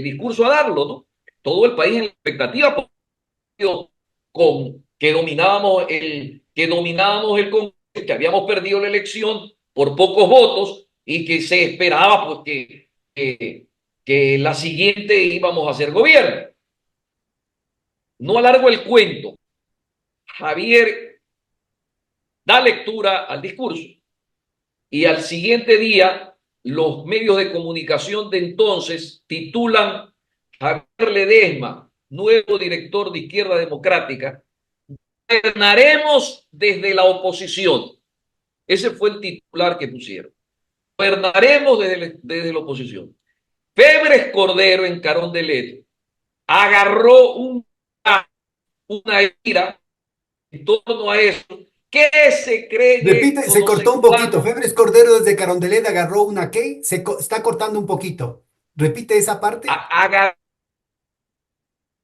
discurso a darlo, ¿no? Todo el país en la expectativa con que dominábamos el Congreso, que habíamos perdido la elección por pocos votos y que se esperaba pues, que la siguiente íbamos a hacer gobierno. No alargo el cuento. Javier da lectura al discurso y al siguiente día los medios de comunicación de entonces titulan Javier Ledesma, nuevo director de Izquierda Democrática, gobernaremos desde la oposición. Ese fue el titular que pusieron. Gobernaremos desde la oposición. Febres Cordero en Carondelet agarró una ira en torno a eso. ¿Qué se creen Repite, esto? se No sé cortó un poquito. cuánto. Febres Cordero desde Carondelet agarró una ¿qué? Está cortando un poquito. Repite esa parte.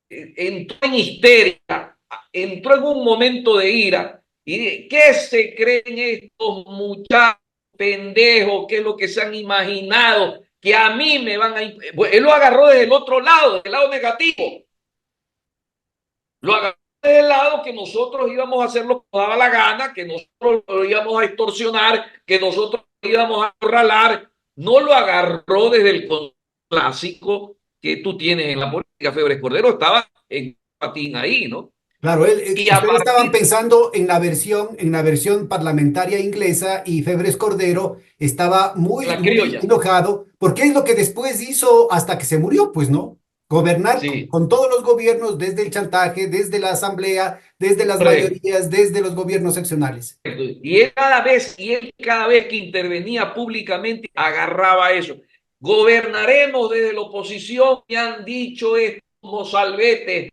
Entró en histeria, entró en un momento de ira y ¿qué se creen estos muchachos pendejos? ¿Qué es lo que se han imaginado? Que a mí me van a... Pues él lo agarró desde el otro lado, del lado negativo. Lo agarró desde el lado que nosotros íbamos a hacer lo que nos daba la gana, que nosotros lo íbamos a extorsionar, que nosotros íbamos a ralar. No lo agarró desde el clásico que tú tienes en la política. Febres Cordero estaba en patín ahí, ¿no? Claro, Y a ustedes estaban partir pensando en la versión parlamentaria inglesa y Febres Cordero estaba de muy, la muy criolla, enojado porque es lo que después hizo hasta que se murió, pues, ¿no? Gobernar sí, con todos los gobiernos, desde el chantaje, desde la asamblea, desde las correcto. mayorías, desde los gobiernos seccionales. Y él cada vez que intervenía públicamente agarraba eso. Gobernaremos desde la oposición, me han dicho estos mozalbetes,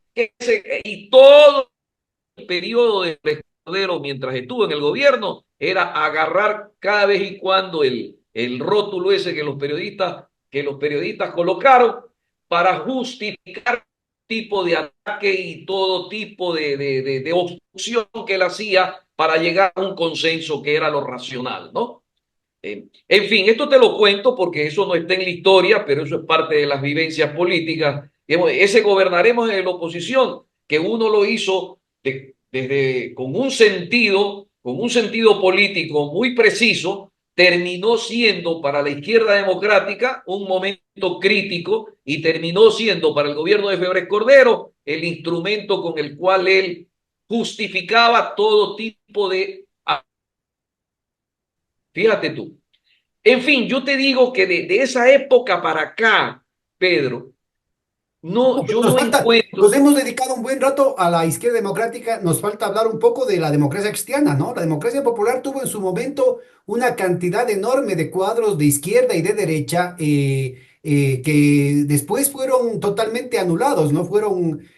y todo el periodo de Cordero mientras estuvo en el gobierno era agarrar cada vez y cuando el rótulo ese que los periodistas colocaron para justificar tipo de ataque y todo tipo de obstrucción que él hacía para llegar a un consenso que era lo racional, ¿no? En fin, esto te lo cuento porque eso no está en la historia, pero eso es parte de las vivencias políticas. Ese gobernaremos en la oposición, que uno lo hizo desde, con un sentido político muy preciso, terminó siendo para la izquierda democrática un momento crítico y terminó siendo para el gobierno de Febres Cordero el instrumento con el cual él justificaba todo tipo de... Fíjate tú. En fin, yo te digo que de esa época para acá, Pedro, No, no, pero yo nos no falta, nos encuentro, hemos dedicado un buen rato a la izquierda democrática, nos falta hablar un poco de la democracia cristiana, ¿no? La democracia popular tuvo en su momento una cantidad enorme de cuadros de izquierda y de derecha que después fueron totalmente anulados, ¿no? Fueron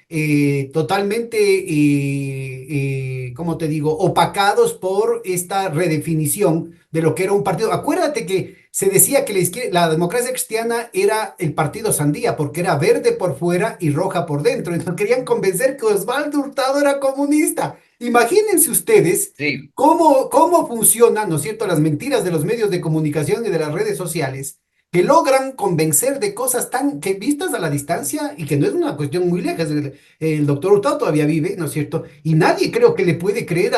totalmente, ¿cómo te digo?, opacados por esta redefinición de lo que era un partido. Acuérdate que se decía que la democracia cristiana era el partido sandía, porque era verde por fuera y roja por dentro. Entonces querían convencer que Osvaldo Hurtado era comunista. Imagínense ustedes sí, cómo funcionan, ¿no es cierto?, las mentiras de los medios de comunicación y de las redes sociales, que logran convencer de cosas tan que vistas a la distancia y que no es una cuestión muy lejos. El doctor Hurtado todavía vive, ¿no es cierto? Y nadie creo que le puede creer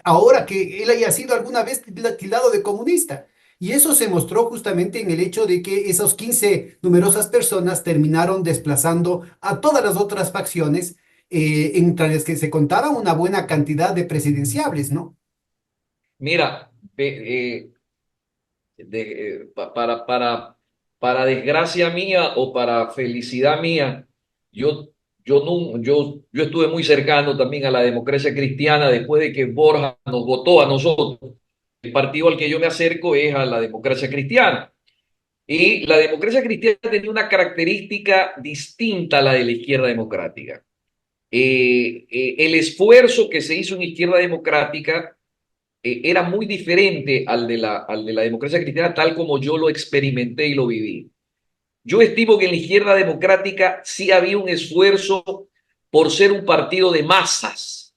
ahora que él haya sido alguna vez tildado de comunista. Y eso se mostró justamente en el hecho de que esos 15 numerosas personas terminaron desplazando a todas las otras facciones, entre las que se contaba una buena cantidad de presidenciables, ¿no? mira, para desgracia mía o para felicidad mía, yo, yo, no, yo estuve muy cercano también a la democracia cristiana después de que Borja nos votó a nosotros. El partido al que yo me acerco es a la democracia cristiana. Y la democracia cristiana tenía una característica distinta a la de la izquierda democrática. El esfuerzo que se hizo en izquierda democrática era muy diferente al de la democracia cristiana tal como yo lo experimenté y lo viví. Yo estimo que en la izquierda democrática sí había un esfuerzo por ser un partido de masas,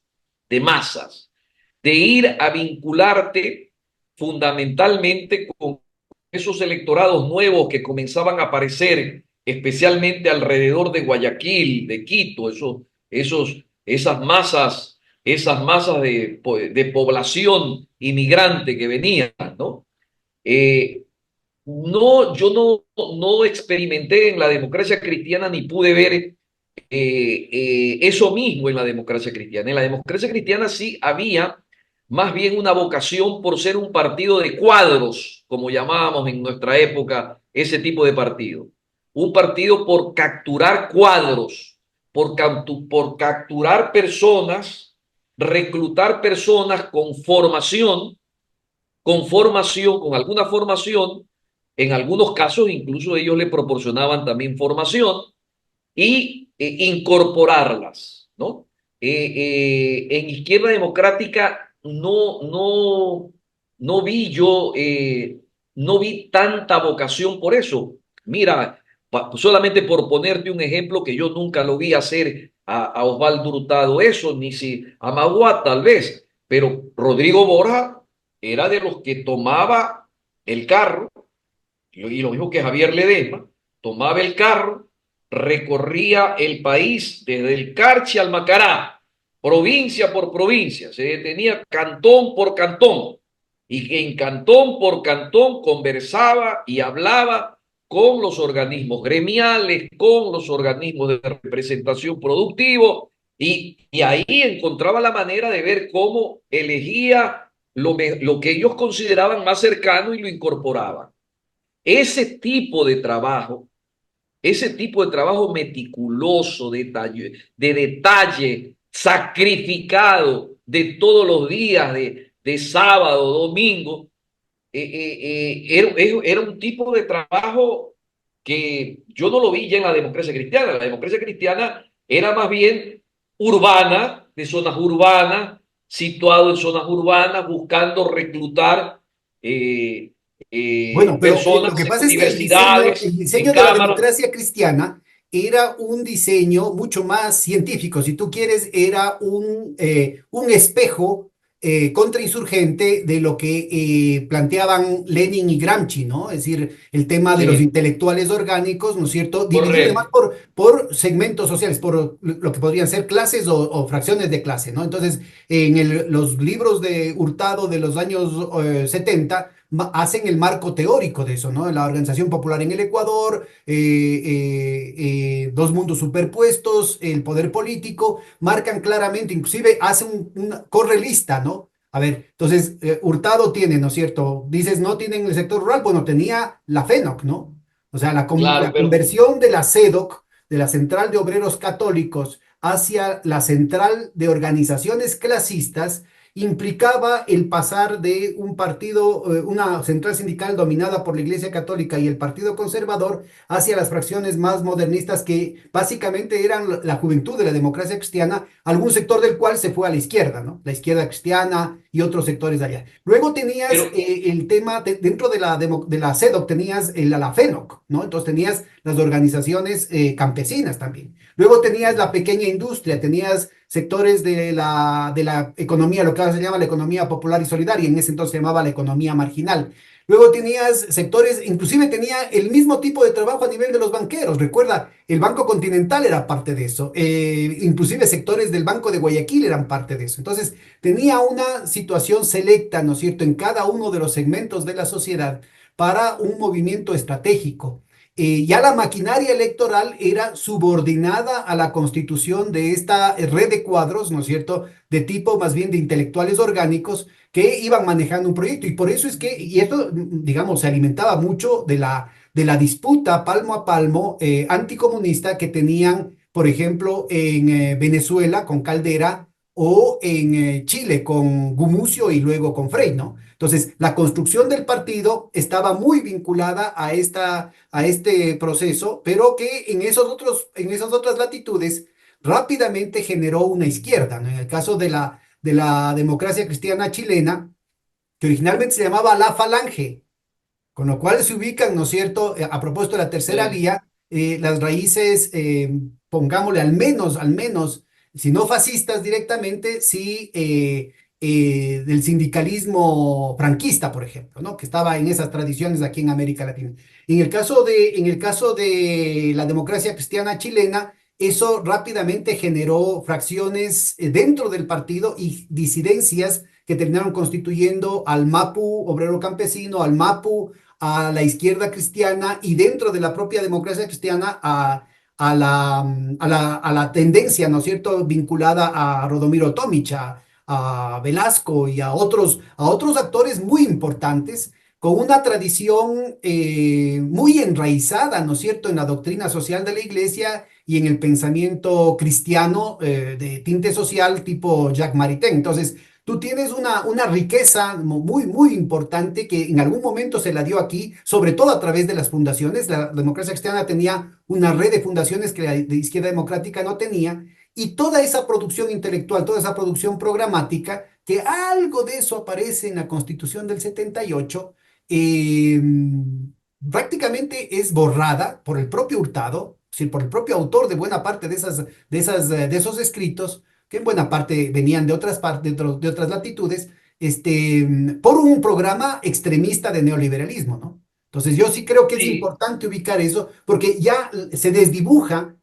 de ir a vincularte fundamentalmente con esos electorados nuevos que comenzaban a aparecer, especialmente alrededor de Guayaquil, de Quito, esas masas esas masas de población inmigrante que venían, ¿no? Eh, no, yo no experimenté en la democracia cristiana ni pude ver eso mismo en la democracia cristiana. En la democracia cristiana sí había más bien una vocación por ser un partido de cuadros, como llamábamos en nuestra época ese tipo de partido. Un partido por capturar cuadros, por capturar personas, reclutar personas con alguna formación, en algunos casos incluso ellos le proporcionaban también formación y incorporarlas, ¿no? En Izquierda Democrática no vi yo, no vi tanta vocación por eso. Mira, solamente por ponerte un ejemplo que yo nunca lo vi hacer a Osvaldo Hurtado eso, ni si a Magua tal vez, pero Rodrigo Borja era de los que tomaba el carro, y lo mismo que Javier Ledesma, tomaba el carro, recorría el país desde el Carchi al Macará, provincia por provincia, se detenía cantón por cantón, y que en cantón por cantón conversaba y hablaba con los organismos gremiales, con los organismos de representación productivo, y ahí encontraba la manera de ver cómo elegía lo que ellos consideraban más cercano y lo incorporaban. Ese tipo de trabajo, ese tipo de trabajo meticuloso, de detalle, sacrificado de todos los días, de sábado, domingo, era un tipo de trabajo que yo no lo vi ya en la democracia cristiana. La democracia cristiana era más bien urbana, de zonas urbanas, situado en zonas urbanas, buscando reclutar Bueno, pero lo personas que en pasa es que el universidades, en diseño de la cámaras. democracia cristiana era un diseño mucho más científico. Si tú quieres, era un espejo contrainsurgente de lo que planteaban Lenin y Gramsci, ¿no? Es decir, el tema de los Sí, intelectuales orgánicos, ¿no es cierto? Dividido además correcto. por segmentos sociales, por lo que podrían ser clases o fracciones de clase, ¿no? Entonces, en los libros de Hurtado de los años 70 hacen el marco teórico de eso, ¿no? La Organización Popular en el Ecuador, dos mundos superpuestos, el poder político, marcan claramente, inclusive hacen una corre lista, ¿no? A ver, entonces, Hurtado tiene, ¿no es cierto? Dices, no tienen el sector rural, bueno, tenía la FENOC, ¿no? O sea, Claro, la pero, conversión de la CEDOC, de la Central de Obreros Católicos, hacia la Central de Organizaciones Clasistas, implicaba el pasar de un partido, una central sindical dominada por la Iglesia Católica y el Partido Conservador hacia las fracciones más modernistas que básicamente eran la juventud de la democracia cristiana, algún sector del cual se fue a la izquierda, ¿no? La izquierda cristiana y otros sectores de allá. Luego tenías pero, el tema, dentro de la CEDOC tenías la FENOC, ¿no? Entonces tenías las organizaciones campesinas también. Luego tenías la pequeña industria, tenías sectores de la economía, lo que ahora se llama la economía popular y solidaria, en ese entonces se llamaba la economía marginal. Luego tenías sectores, inclusive tenía el mismo tipo de trabajo a nivel de los banqueros. Recuerda, el Banco Continental era parte de eso. Inclusive sectores del Banco de Guayaquil eran parte de eso. Entonces, tenía una situación selecta, ¿no es cierto?, en cada uno de los segmentos de la sociedad para un movimiento estratégico. Ya la maquinaria electoral era subordinada a la constitución de esta red de cuadros, ¿no es cierto?, de tipo más bien de intelectuales orgánicos que iban manejando un proyecto. Y por eso es que, y esto, digamos, se alimentaba mucho de la disputa palmo a palmo anticomunista que tenían, por ejemplo, en Venezuela con Caldera o en Chile con Gumucio y luego con Frei, ¿no? Entonces, la construcción del partido estaba muy vinculada a este proceso, pero que en esas otras latitudes rápidamente generó una izquierda, ¿no? En el caso de la democracia cristiana chilena, que originalmente se llamaba La Falange, con lo cual se ubican, ¿no es cierto? A propósito de la tercera sí. vía, las raíces, pongámosle al menos, si no fascistas directamente, sí del sindicalismo franquista, por ejemplo, ¿no? Que estaba en esas tradiciones aquí en América Latina. En el caso de la democracia cristiana chilena, eso rápidamente generó fracciones dentro del partido y disidencias que terminaron constituyendo al MAPU obrero campesino, al MAPU, a la izquierda cristiana y dentro de la propia democracia cristiana a la tendencia, ¿no es cierto?, vinculada a Rodomiro Tomic, a Velasco y a otros actores muy importantes con una tradición muy enraizada, ¿no es cierto?, en la doctrina social de la iglesia y en el pensamiento cristiano de tinte social tipo Jacques Maritain. Entonces, tú tienes una riqueza muy, muy importante que en algún momento se la dio aquí, sobre todo a través de las fundaciones. La democracia cristiana tenía una red de fundaciones que la de izquierda democrática no tenía, y toda esa producción intelectual, toda esa producción programática, que algo de eso aparece en la Constitución del 78, eh, prácticamente es borrada por el propio Hurtado, es decir, por el propio autor de buena parte de esos escritos, que en buena parte venían de otras partes, de otras latitudes, por un programa extremista de neoliberalismo, ¿no? Entonces yo sí creo que es Sí, importante ubicar eso, porque ya se desdibuja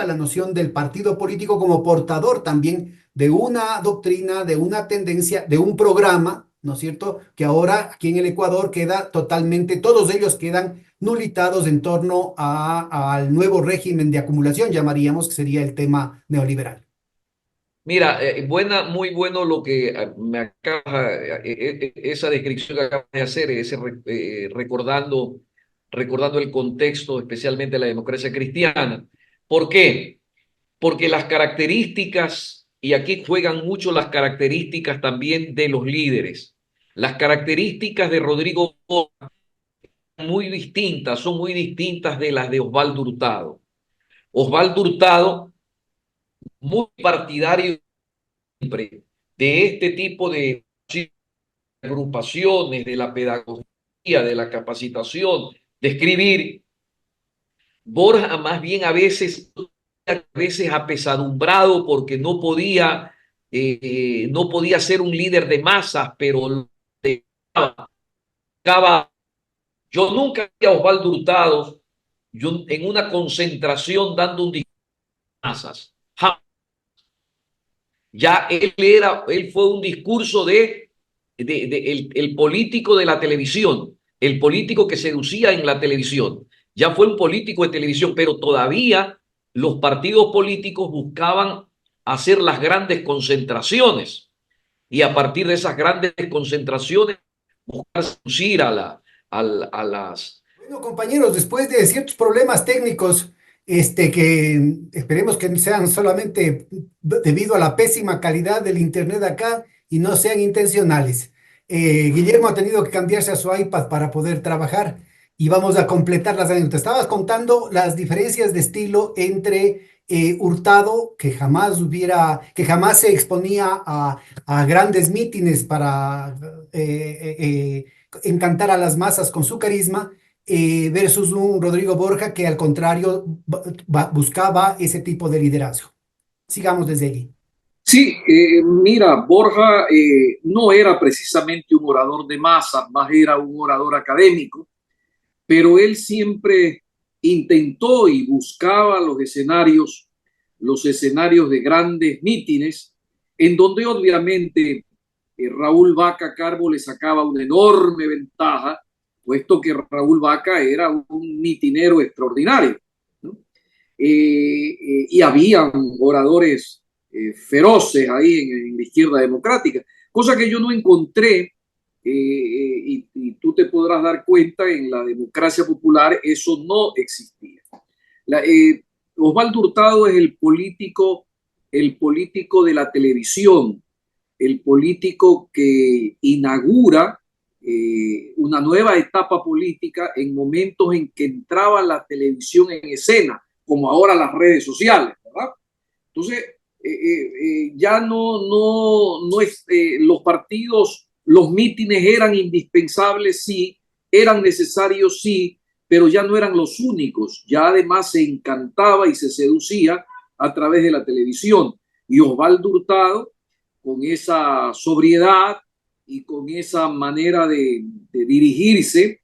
la noción del partido político como portador también de una doctrina, de una tendencia, de un programa, ¿no es cierto? Que ahora aquí en el Ecuador queda totalmente, todos ellos quedan nulitados en torno al nuevo régimen de acumulación, llamaríamos, que sería el tema neoliberal. mira, muy bueno lo que me acaba, esa descripción que acabas de hacer, recordando el contexto, especialmente la democracia cristiana. ¿Por qué? Porque las características, y aquí juegan mucho las características también de los líderes, las características de Rodrigo son muy distintas de las de Osvaldo Hurtado. Osvaldo Hurtado, muy partidario siempre de este tipo de agrupaciones, de la pedagogía, de la capacitación, de escribir. Borja más bien a veces apesadumbrado porque no podía ser un líder de masas, pero buscaba. Yo nunca vi a Osvaldo Hurtado en una concentración dando un discurso de masas. Ya él fue un discurso el político de la televisión, el político que seducía en la televisión. Ya fue un político de televisión, pero todavía los partidos políticos buscaban hacer las grandes concentraciones y a partir de esas grandes concentraciones buscar seducir a las. Bueno, compañeros, después de ciertos problemas técnicos, que esperemos que sean solamente debido a la pésima calidad del internet acá y no sean intencionales. Guillermo ha tenido que cambiarse a su iPad para poder trabajar y vamos a completar las anécdotas. Estabas contando las diferencias de estilo entre Hurtado, que jamás se exponía a grandes mítines para encantar a las masas con su carisma, versus un Rodrigo Borja que al contrario buscaba ese tipo de liderazgo. Sigamos desde allí. Sí, mira, Borja no era precisamente un orador de masas, más era un orador académico, pero él siempre intentó y buscaba los escenarios de grandes mítines, en donde obviamente Raúl Vaca Carbo le sacaba una enorme ventaja, puesto que Raúl Vaca era un mitinero extraordinario, ¿no? Y había oradores feroces ahí en la izquierda democrática, cosa que yo no encontré, y tú te podrás dar cuenta, en la democracia popular eso no existía. La, Osvaldo Hurtado es el político de la televisión, el político que inaugura una nueva etapa política en momentos en que entraba la televisión en escena, como ahora las redes sociales, ¿verdad? Entonces, ya no es, los partidos, los mítines eran indispensables, sí, eran necesarios, sí, pero ya no eran los únicos. Ya además se encantaba y se seducía a través de la televisión. Y Osvaldo Hurtado, con esa sobriedad y con esa manera de dirigirse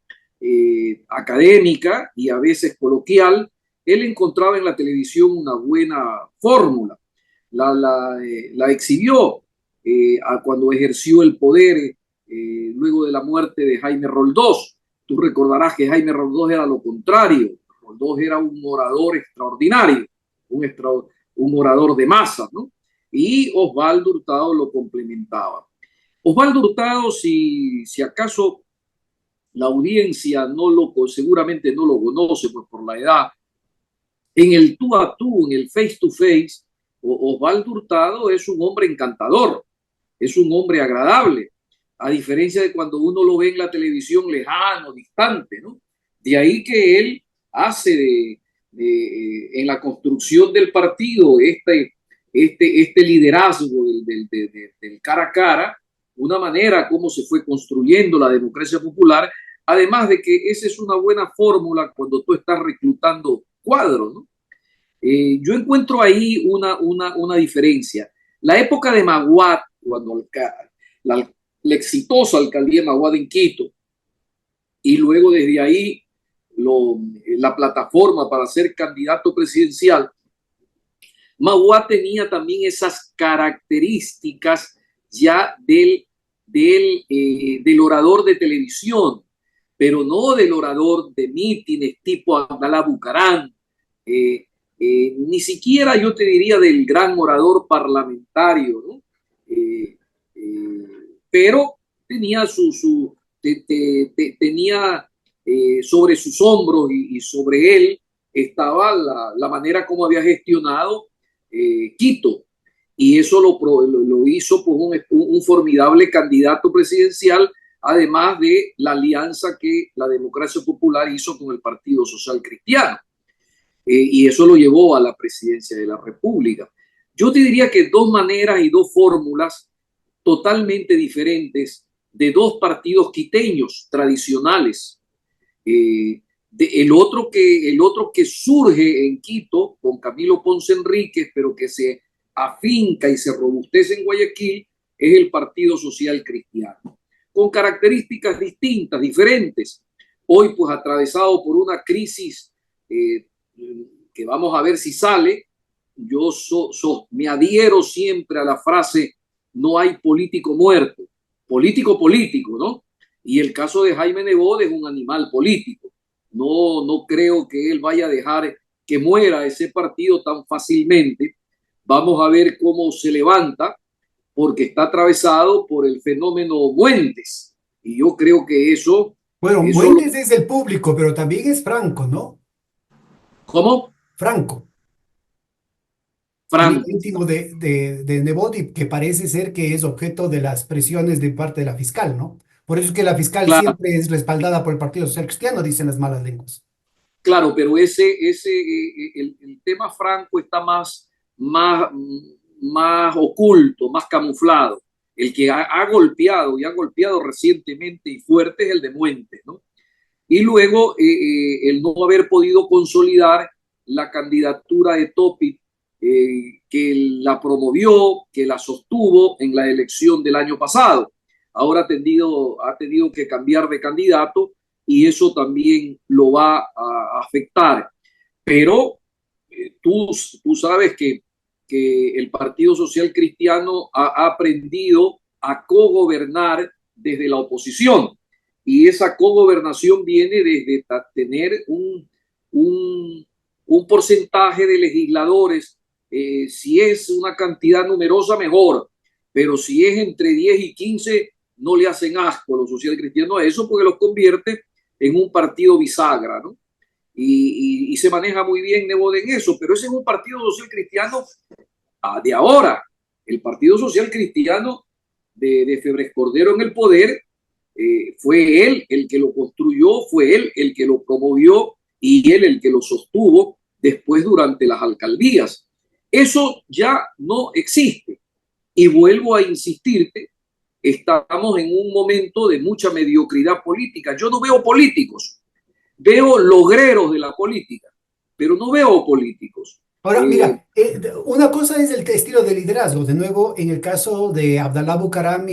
académica y a veces coloquial, él encontraba en la televisión una buena fórmula, la exhibió cuando ejerció el poder luego de la muerte de Jaime Roldós. Tú recordarás que Jaime Roldós era lo contrario. Roldós era un orador extraordinario, un orador de masa, ¿no? Y Osvaldo Hurtado lo complementaba. Osvaldo Hurtado, si acaso la audiencia seguramente no lo conoce, pues por la edad, en el tú a tú, en el face to face, Osvaldo Hurtado es un hombre encantador, es un hombre agradable, a diferencia de cuando uno lo ve en la televisión lejano, distante, ¿no? De ahí que él hace en la construcción del partido este liderazgo del cara a cara, una manera como se fue construyendo la democracia popular, además de que esa es una buena fórmula cuando tú estás reclutando cuadros, ¿no? Yo encuentro ahí una diferencia. La época de Maguad, cuando la exitosa alcaldía de Maguad en Quito, y luego desde ahí la plataforma para ser candidato presidencial, Maguad tenía también esas características ya del orador de televisión, pero no del orador de mítines tipo Abdalá Bucaram, ni siquiera yo te diría del gran orador parlamentario, ¿no? Pero tenía tenía sobre sus hombros y sobre él estaba la manera como había gestionado Quito. Y eso lo hizo por un formidable candidato presidencial, además de la alianza que la democracia popular hizo con el Partido Social Cristiano. Y eso lo llevó a la presidencia de la República. Yo te diría que dos maneras y dos fórmulas totalmente diferentes de dos partidos quiteños tradicionales. El otro que surge en Quito con Camilo Ponce Enríquez, pero que se afinca y se robustece en Guayaquil, es el Partido Social Cristiano, con características distintas, diferentes. Hoy, pues, atravesado por una crisis que vamos a ver si sale. Yo me adhiero siempre a la frase: no hay político muerto, político, ¿no? Y el caso de Jaime Nebot es un animal político. No creo que él vaya a dejar que muera ese partido tan fácilmente. Vamos a ver cómo se levanta, porque está atravesado por el fenómeno Muentes. Y yo creo que Bueno, eso Muentes es el público, pero también es Franco, ¿no? ¿cómo? Franco, amigo Franco. íntimo de Nebot, y que parece ser que es objeto de las presiones de parte de la fiscal, ¿no? Por eso es que la fiscal Claro, siempre es respaldada por el Partido Social Cristiano, dicen las malas lenguas. claro, pero el tema Franco está más oculto, más camuflado. El que ha golpeado y ha golpeado recientemente y fuerte es el de Muentes, ¿no? Y luego el no haber podido consolidar la candidatura de Topic, que la promovió, que la sostuvo en la elección del año pasado. Ahora ha tenido que cambiar de candidato y eso también lo va a afectar. Pero tú sabes que el Partido Social Cristiano ha aprendido a cogobernar desde la oposición, y esa cogobernación viene desde tener un porcentaje de legisladores. Si es una cantidad numerosa, mejor, pero si es entre 10 y 15, no le hacen asco a los social cristianos a eso, porque los convierte en un partido bisagra, ¿no? Y se maneja muy bien Nebot en eso, pero ese es un partido social cristiano de ahora. El Partido Social Cristiano de Febres Cordero en el poder, fue él el que lo construyó, fue él el que lo promovió y él el que lo sostuvo después durante las alcaldías. Eso ya no existe. Y vuelvo a insistirte, estamos en un momento de mucha mediocridad política. Yo no veo políticos, veo logreros de la política, pero no veo políticos. Ahora, mira, una cosa es el estilo de liderazgo. De nuevo, en el caso de Abdalá Bucaram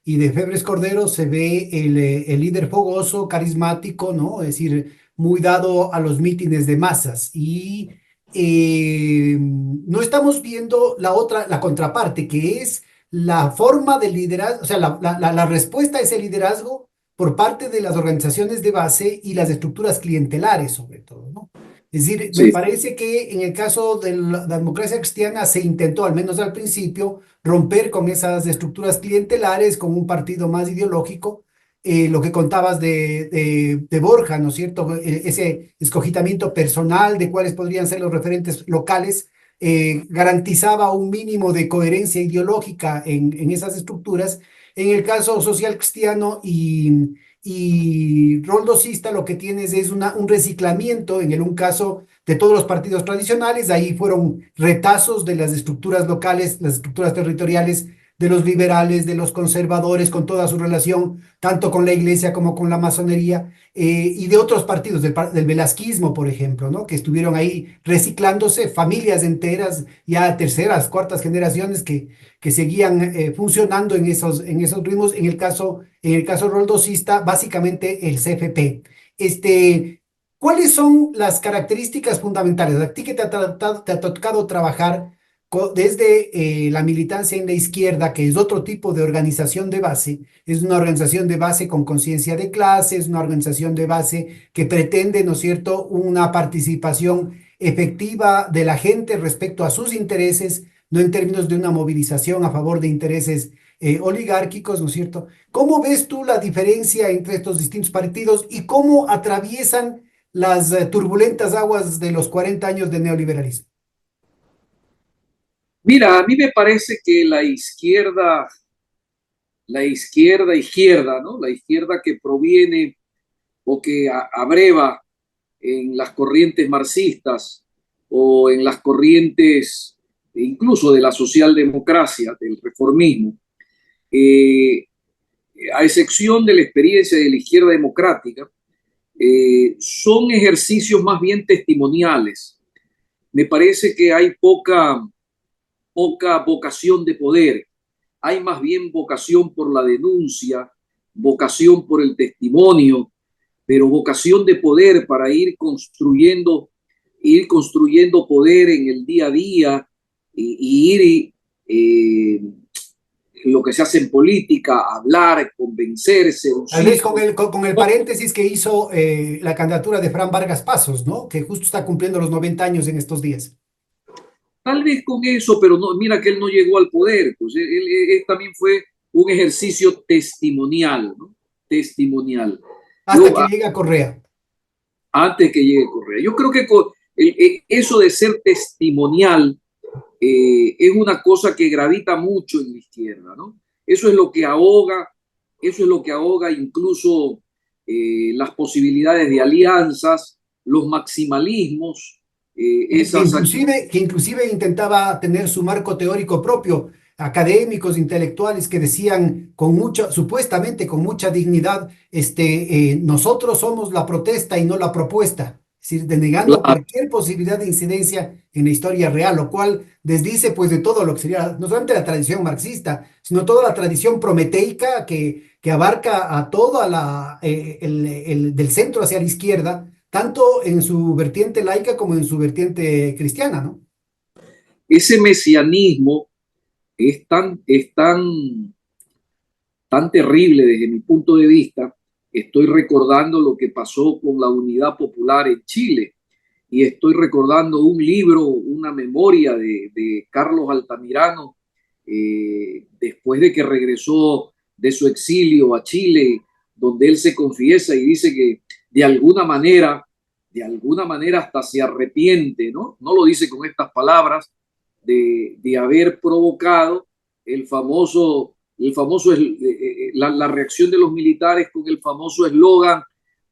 y de Febres Cordero se ve el líder fogoso, carismático, ¿no? Es decir, muy dado a los mítines de masas. Y no estamos viendo la otra, la contraparte, que es la forma de liderazgo, o sea, la respuesta a ese liderazgo por parte de las organizaciones de base y las estructuras clientelares, sobre todo, ¿no? Es decir, me Sí, parece que en el caso de la democracia cristiana se intentó, al menos al principio, romper con esas estructuras clientelares, con un partido más ideológico. Lo que contabas de Borja, ¿no es cierto? Ese escogitamiento personal de cuáles podrían ser los referentes locales, garantizaba un mínimo de coherencia ideológica en esas estructuras. En el caso social cristiano y roldosista, lo que tienes es un reciclamiento, en un caso de todos los partidos tradicionales, ahí fueron retazos de las estructuras locales, las estructuras territoriales de los liberales, de los conservadores, con toda su relación, tanto con la iglesia como con la masonería, y de otros partidos, del velasquismo, por ejemplo, ¿no? Que estuvieron ahí reciclándose, familias enteras, ya terceras, cuartas generaciones que seguían funcionando en esos ritmos. En el caso roldosista, básicamente el CFP. ¿Cuáles son las características fundamentales? A ti que te ha tocado trabajar desde la militancia en la izquierda, que es otro tipo de organización de base, es una organización de base con conciencia de clase, es una organización de base que pretende, ¿no es cierto?, una participación efectiva de la gente respecto a sus intereses, no en términos de una movilización a favor de intereses oligárquicos, ¿no es cierto? ¿Cómo ves tú la diferencia entre estos distintos partidos y cómo atraviesan las turbulentas aguas de los 40 años de neoliberalismo? mira, a mí me parece que izquierda, ¿no? La izquierda que proviene o que abreva en las corrientes marxistas o en las corrientes incluso de la socialdemocracia, del reformismo, eh, a excepción de la experiencia de la izquierda democrática, son ejercicios más bien testimoniales. Me parece que hay poca vocación de poder, hay más bien vocación por la denuncia, vocación por el testimonio, pero vocación de poder para ir construyendo poder en el día a día y ir lo que se hace en política, hablar, convencerse, un Tal vez con sitio. el paréntesis que hizo la candidatura de Fran Vargas Pasos, ¿no? Que justo está cumpliendo los 90 años en estos días. Tal vez con eso, pero no, mira que él no llegó al poder, pues él también fue un ejercicio testimonial, ¿no? Testimonial. Hasta Yo, que llega Correa. antes que llegue Correa, yo creo que eso de ser testimonial es una cosa que gravita mucho en la izquierda, ¿no? Eso es lo que ahoga, eso es lo que ahoga incluso las posibilidades de alianzas, los maximalismos, que, que esas inclusive, que inclusive intentaba tener su marco teórico propio, académicos, intelectuales que decían con mucho, supuestamente con mucha dignidad, nosotros somos la protesta y no la propuesta, es decir, denegando claro, cualquier posibilidad de incidencia en la historia real, lo cual desdice pues de todo lo que sería no solamente la tradición marxista, sino toda la tradición prometeica que abarca a toda del centro hacia la izquierda, tanto en su vertiente laica como en su vertiente cristiana, ¿no? ese mesianismo tan terrible desde mi punto de vista. Estoy recordando lo que pasó con la Unidad Popular en Chile y estoy recordando un libro, una memoria de Carlos Altamirano, después de que regresó de su exilio a Chile, donde él se confiesa y dice que de alguna manera hasta se arrepiente, ¿no? No lo dice con estas palabras, de haber provocado el famoso, la reacción de los militares con el famoso eslogan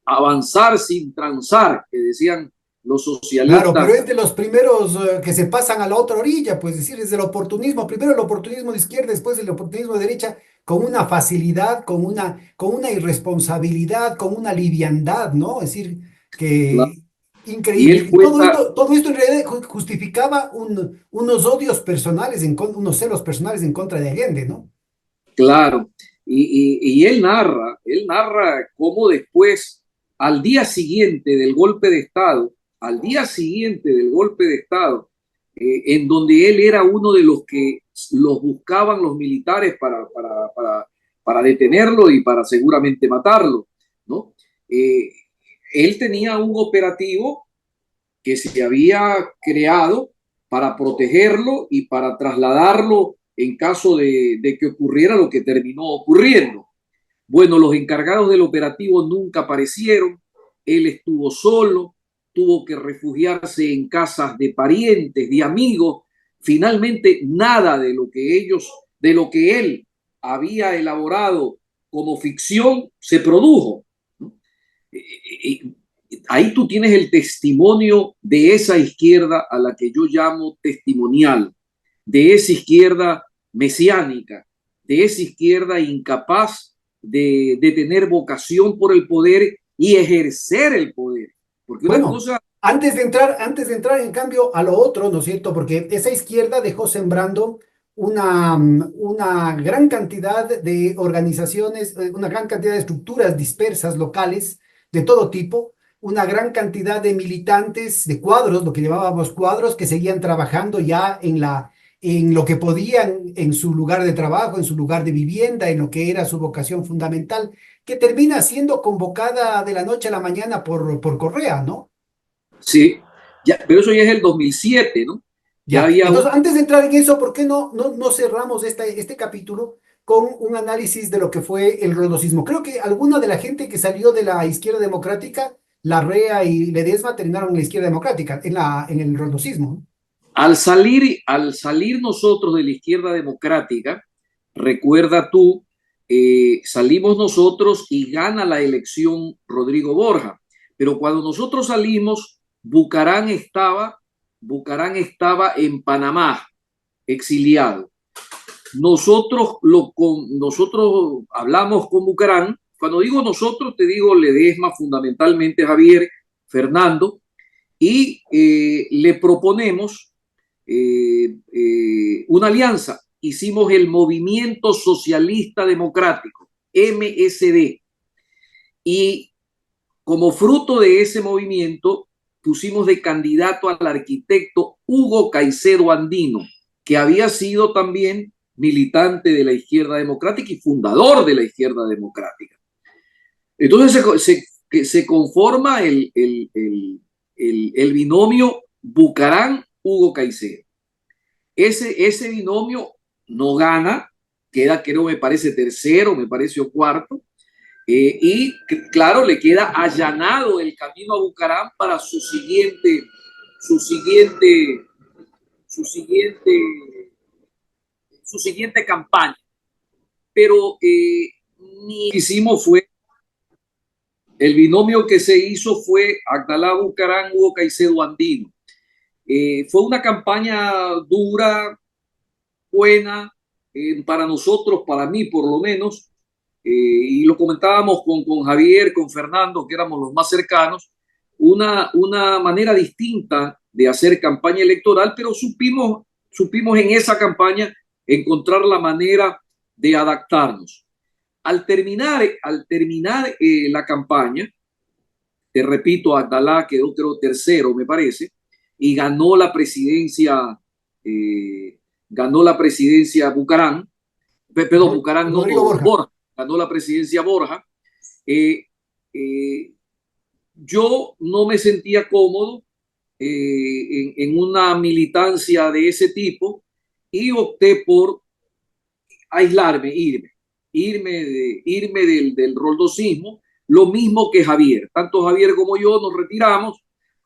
avanzar sin transar, que decían los Claro, pero socialistas. es de los primeros que se pasan a la otra orilla, pues decir, es del oportunismo, primero el oportunismo de izquierda, después el oportunismo de derecha, con una facilidad, con una irresponsabilidad, con una liviandad, ¿no? Es decir, que Y increíble. él Y fue, todo esto en realidad justificaba unos odios personales, unos celos personales en contra de Allende, ¿no? claro, Y él narra cómo después, al día siguiente del golpe de Estado, al día siguiente del golpe de Estado, en donde él era uno de los que los buscaban los militares para detenerlo y para seguramente matarlo, ¿no? Él tenía un operativo que se había creado para protegerlo y para trasladarlo en caso de que ocurriera lo que terminó ocurriendo. Bueno, los encargados del operativo nunca aparecieron, él estuvo solo, tuvo que refugiarse en casas de parientes, de amigos. Finalmente, nada de lo que él había elaborado como ficción se produjo. Ahí tú tienes el testimonio de esa izquierda a la que yo llamo testimonial, de esa izquierda mesiánica, de esa izquierda incapaz de tener vocación por el poder y ejercer el poder. Porque una Bueno, cosa... antes de entrar en cambio a lo otro, ¿no es cierto? Porque esa izquierda dejó sembrando una gran cantidad de organizaciones, una gran cantidad de estructuras dispersas locales de todo tipo, una gran cantidad de militantes, de cuadros, lo que llamábamos cuadros, que seguían trabajando ya en lo que podían, en su lugar de trabajo, en su lugar de vivienda, en lo que era su vocación fundamental, que termina siendo convocada de la noche a la mañana por Correa, ¿no? Sí, ya, pero eso ya es el 2007, ¿no? Ya Ya. había un... Entonces, antes de entrar en eso, ¿por qué no cerramos este capítulo con un análisis de lo que fue el rodosismo? Creo que alguna de la gente que salió de la izquierda democrática, Larrea y Ledesma, terminaron en la izquierda democrática, en el rodosismo, ¿no? Al salir nosotros de la izquierda democrática, recuerda tú, salimos nosotros y gana la elección Rodrigo Borja. Pero cuando nosotros salimos, Bucarán estaba en Panamá, exiliado. Nosotros hablamos con Bucarán. Cuando digo nosotros, te digo Ledesma, fundamentalmente Javier, Fernando, y le proponemos una alianza. Hicimos el Movimiento Socialista Democrático, MSD, y como fruto de ese movimiento pusimos de candidato al arquitecto Hugo Caicedo Andino, que había sido también militante de la izquierda democrática y fundador de la izquierda democrática. Entonces se conforma el binomio Bucarán-Hugo Caicedo. Ese binomio no gana, queda, creo, me parece tercero, me parece o cuarto, y claro, le queda allanado el camino a Bucarán para su siguiente, su siguiente, su siguiente campaña. Pero ni hicimos fue, el binomio que se hizo fue Abdalá Bucarán, Hugo Caicedo Andino. Fue una campaña dura, buena, para nosotros, para mí por lo menos, y lo comentábamos con Javier, con Fernando, que éramos los más cercanos, una manera distinta de hacer campaña electoral, pero supimos en esa campaña encontrar la manera de adaptarnos. Al terminar la campaña, te repito, Abdalá quedó creo tercero, me parece, y ganó la presidencia Bucarán, perdón, Bucarán no, Rodrigo Borja. Borja, ganó la presidencia Borja. Eh, eh, yo no me sentía cómodo en una militancia de ese tipo y opté por aislarme, irme del roldosismo, lo mismo que Javier. Tanto Javier como yo nos retiramos,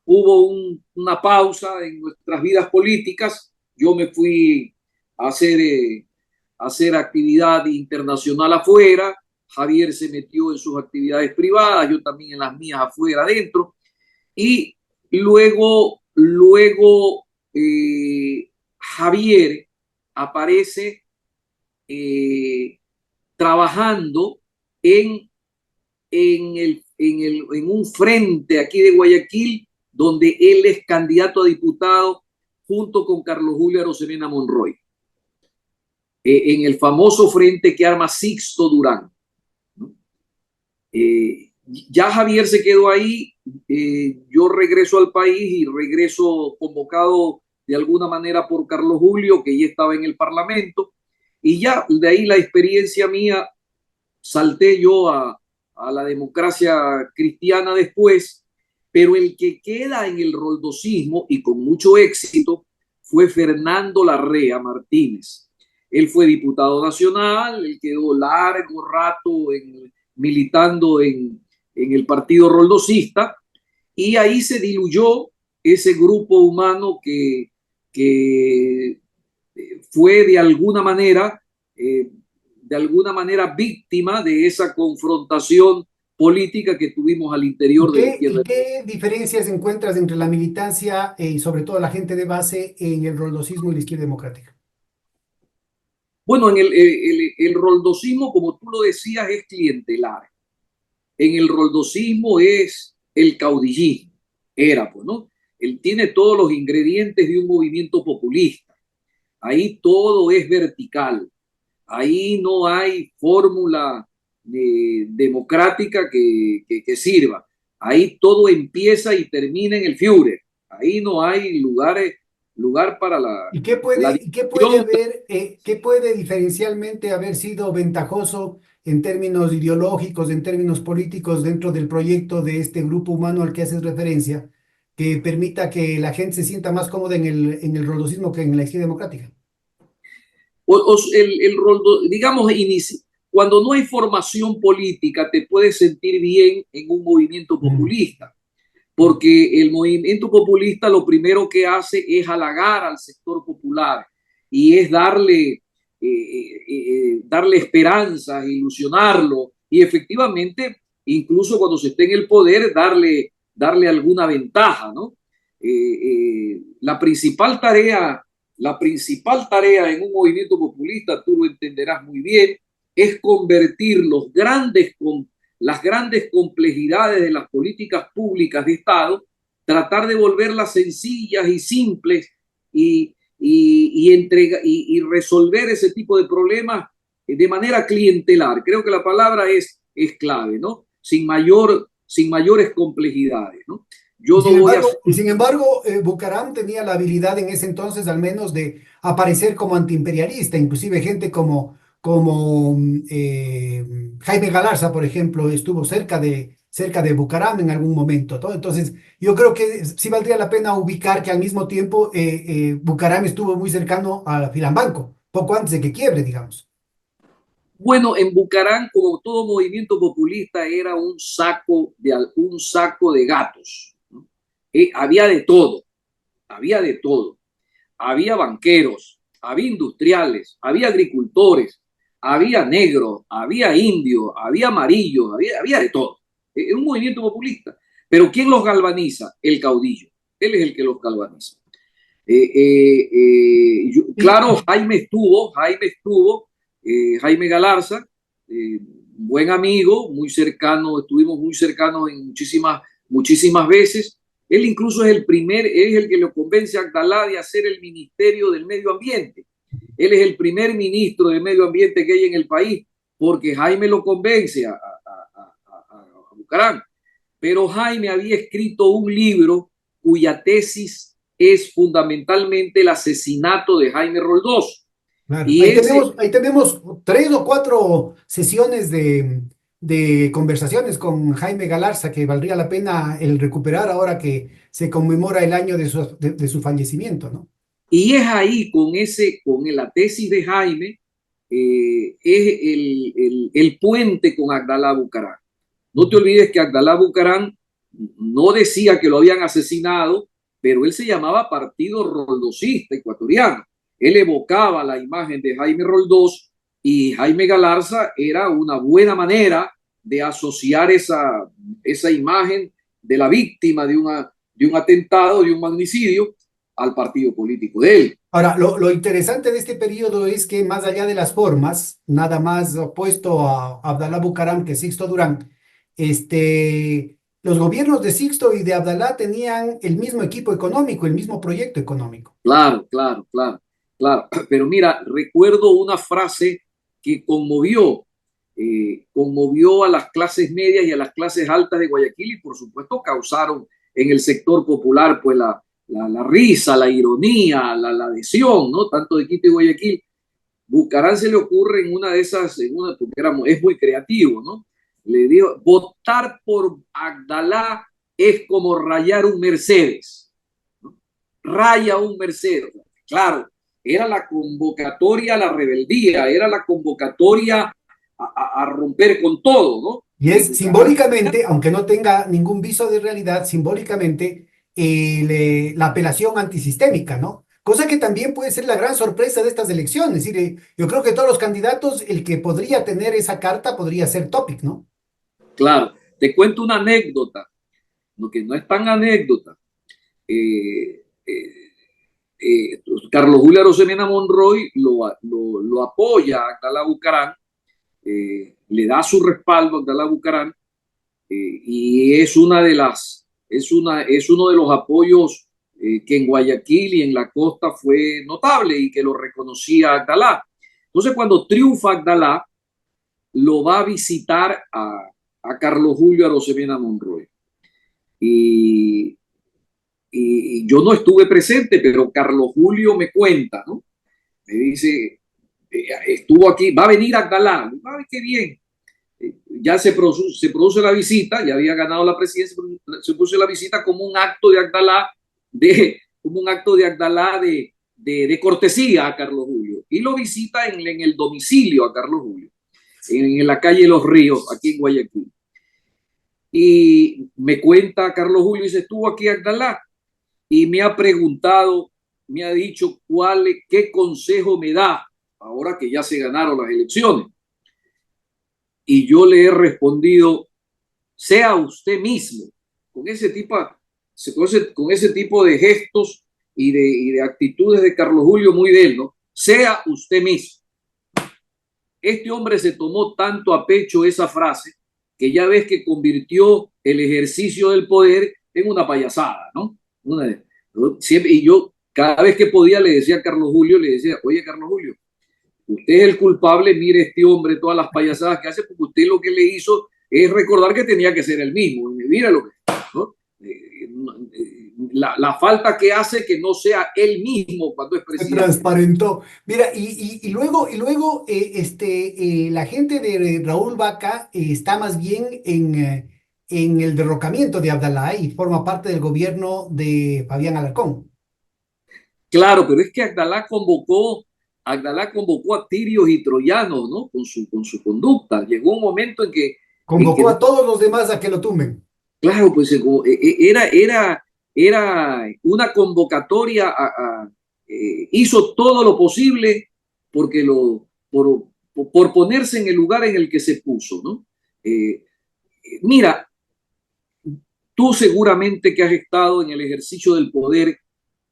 hubo una pausa en nuestras vidas políticas, yo me fui a hacer actividad internacional afuera, Javier se metió en sus actividades privadas, yo también en las mías afuera, adentro, y Javier aparece trabajando en, en un frente aquí de Guayaquil, donde él es candidato a diputado junto con Carlos Julio Arosemena Monroy. en el famoso frente que arma Sixto Durán, ¿no? Ya Javier se quedó ahí, yo regreso al país y regreso convocado de alguna manera por Carlos Julio, que ya estaba en el Parlamento, y ya de ahí la experiencia mía, salté yo a la democracia cristiana después, pero el que queda en el roldosismo y con mucho éxito fue Fernando Larrea Martínez. Él fue diputado nacional, él quedó largo rato militando en el partido roldosista y ahí se diluyó ese grupo humano que fue de alguna manera víctima de esa confrontación política que tuvimos al interior de la Y izquierda. qué diferencias encuentras entre la militancia y sobre todo la gente de base en el roldosismo y la izquierda democrática? Bueno, el roldosismo, como tú lo decías, es clientelar. En el roldosismo es el caudillismo, era, pues, ¿no? Él tiene todos los ingredientes de un movimiento populista. Ahí todo es vertical. Ahí no hay fórmula democrática que sirva. Ahí todo empieza y termina en el Führer. Ahí no hay lugar para ¿Y la qué puede discusión. haber, qué puede diferencialmente haber sido ventajoso en términos ideológicos, en términos políticos dentro del proyecto de este grupo humano al que haces referencia, que permita que la gente se sienta más cómoda en el roldosismo que en la izquierda democrática? Digamos, cuando no hay formación política, te puedes sentir bien en un movimiento Mm. populista, porque el movimiento populista lo primero que hace es halagar al sector popular y es darle esperanzas, ilusionarlo y efectivamente, incluso cuando se esté en el poder, darle alguna ventaja, ¿no? La principal tarea en un movimiento populista, tú lo entenderás muy bien, es convertir las grandes complejidades de las políticas públicas de Estado, tratar de volverlas sencillas y simples y resolver ese tipo de problemas de manera clientelar. Creo que la palabra es clave, ¿no? Sin mayores complejidades, ¿no? Yo no voy a... Y sin embargo, Bucaram tenía la habilidad en ese entonces al menos de aparecer como antiimperialista, inclusive gente como Jaime Galarza, por ejemplo, estuvo cerca de Bucaram en algún momento, ¿no? Entonces, yo creo que sí valdría la pena ubicar que al mismo tiempo Bucaram estuvo muy cercano a Filambanco, poco antes de que quiebre, digamos. Bueno, en Bucarán, como todo movimiento populista, era un saco de gatos, ¿no? Había de todo, había de todo. Había banqueros, había industriales, había agricultores, había negros, había indios, había amarillos, había de todo. Era un movimiento populista. Pero ¿quién los galvaniza? El caudillo. Él es el que los galvaniza. Y, Claro, Jaime Galarza, buen amigo, muy cercano, estuvimos muy cercanos en muchísimas veces. Él incluso es el que lo convence a Abdalá de hacer el Ministerio del Medio Ambiente. Él es el primer ministro de Medio Ambiente que hay en el país, porque Jaime lo convence a Bucarán. Pero Jaime había escrito un libro cuya tesis es fundamentalmente el asesinato de Jaime Roldós. claro, Y ese, ahí tenemos tres o cuatro sesiones de conversaciones con Jaime Galarza que valdría la pena el recuperar ahora que se conmemora el año de su fallecimiento, ¿no? y es ahí con la tesis de Jaime, es el puente con Abdalá Bucarán. No te olvides que Abdalá Bucarán no decía que lo habían asesinado, pero él se llamaba Partido Roldosista Ecuatoriano. Él evocaba la imagen de Jaime Roldós y Jaime Galarza era una buena manera de asociar esa imagen de la víctima de un atentado, de un magnicidio, al partido político de él. Ahora, lo interesante de este periodo es que más allá de las formas, nada más opuesto a Abdalá Bucaram que Sixto Durán, los gobiernos de Sixto y de Abdalá tenían el mismo equipo económico, el mismo proyecto económico. Claro, claro, claro. claro. Pero mira, recuerdo una frase que conmovió a las clases medias y a las clases altas de Guayaquil y por supuesto causaron en el sector popular pues la risa, la ironía, la adhesión, ¿no? Tanto de Quito y Guayaquil. Bucarán se le ocurre en una de esas, porque es muy creativo, ¿no? Le digo, votar por Abdalá es como rayar un Mercedes, ¿no? Raya un Mercedes. Claro, era la convocatoria a la rebeldía, era la convocatoria a romper con todo, ¿no? Y Y es Bucarán, simbólicamente, aunque no tenga ningún viso de realidad, simbólicamente la apelación antisistémica, ¿no? Cosa que también puede ser la gran sorpresa de estas elecciones. Es decir, yo creo que todos los candidatos, el que podría tener esa carta podría ser Topic, ¿no? claro, te cuento una anécdota, lo que no es tan anécdota. Eh, eh, Carlos Julio Arosemena Monroy lo apoya a Abdalá Bucarán, le da su respaldo a Abdalá Bucarán, y es uno de los apoyos que en Guayaquil y en la costa fue notable y que lo reconocía Abdalá. Entonces, cuando triunfa Abdalá, lo va a visitar a Carlos Julio Arosemena Monroy. Y, y yo no estuve presente, pero Carlos Julio me cuenta, ¿no? Me dice, estuvo aquí, va a venir Abdalá. Ay, qué bien. Ya se produce la visita, ya había ganado la presidencia, se produce la visita como un acto de Abdalá, de cortesía a Carlos Julio. Y lo visita en el domicilio a Carlos Julio, en la calle Los Ríos, aquí en Guayaquil. Y me cuenta Carlos Julio, dice, estuvo aquí Abdalá y me ha preguntado, me ha dicho qué consejo me da ahora que ya se ganaron las elecciones. Y yo le he respondido, sea usted mismo, con ese tipo, con ese tipo de gestos y de actitudes de Carlos Julio muy de él, ¿no? Sea usted mismo. Este hombre se tomó tanto a pecho esa frase que ya ves que convirtió el ejercicio del poder en una payasada, ¿no? Y yo cada vez que podía le decía a Carlos Julio, le decía, oye Carlos Julio, usted es el culpable, mire este hombre, todas las payasadas que hace, porque usted lo que le hizo es recordar que tenía que ser el mismo. Mira lo que, ¿no? La falta que hace que no sea él mismo cuando es Se presidente. transparentó. Mira, y luego la gente de Raúl Vaca está más bien en el derrocamiento de Abdalá y forma parte del gobierno de Fabián Alarcón. Claro, pero es que Abdalá convocó a tirios y troyanos, ¿no? Con su conducta. Llegó un momento en que Convocó a todos los demás a que lo tumben. claro, pues era una convocatoria, hizo todo lo posible porque por ponerse en el lugar en el que se puso, ¿no? Mira, tú seguramente que has estado en el ejercicio del poder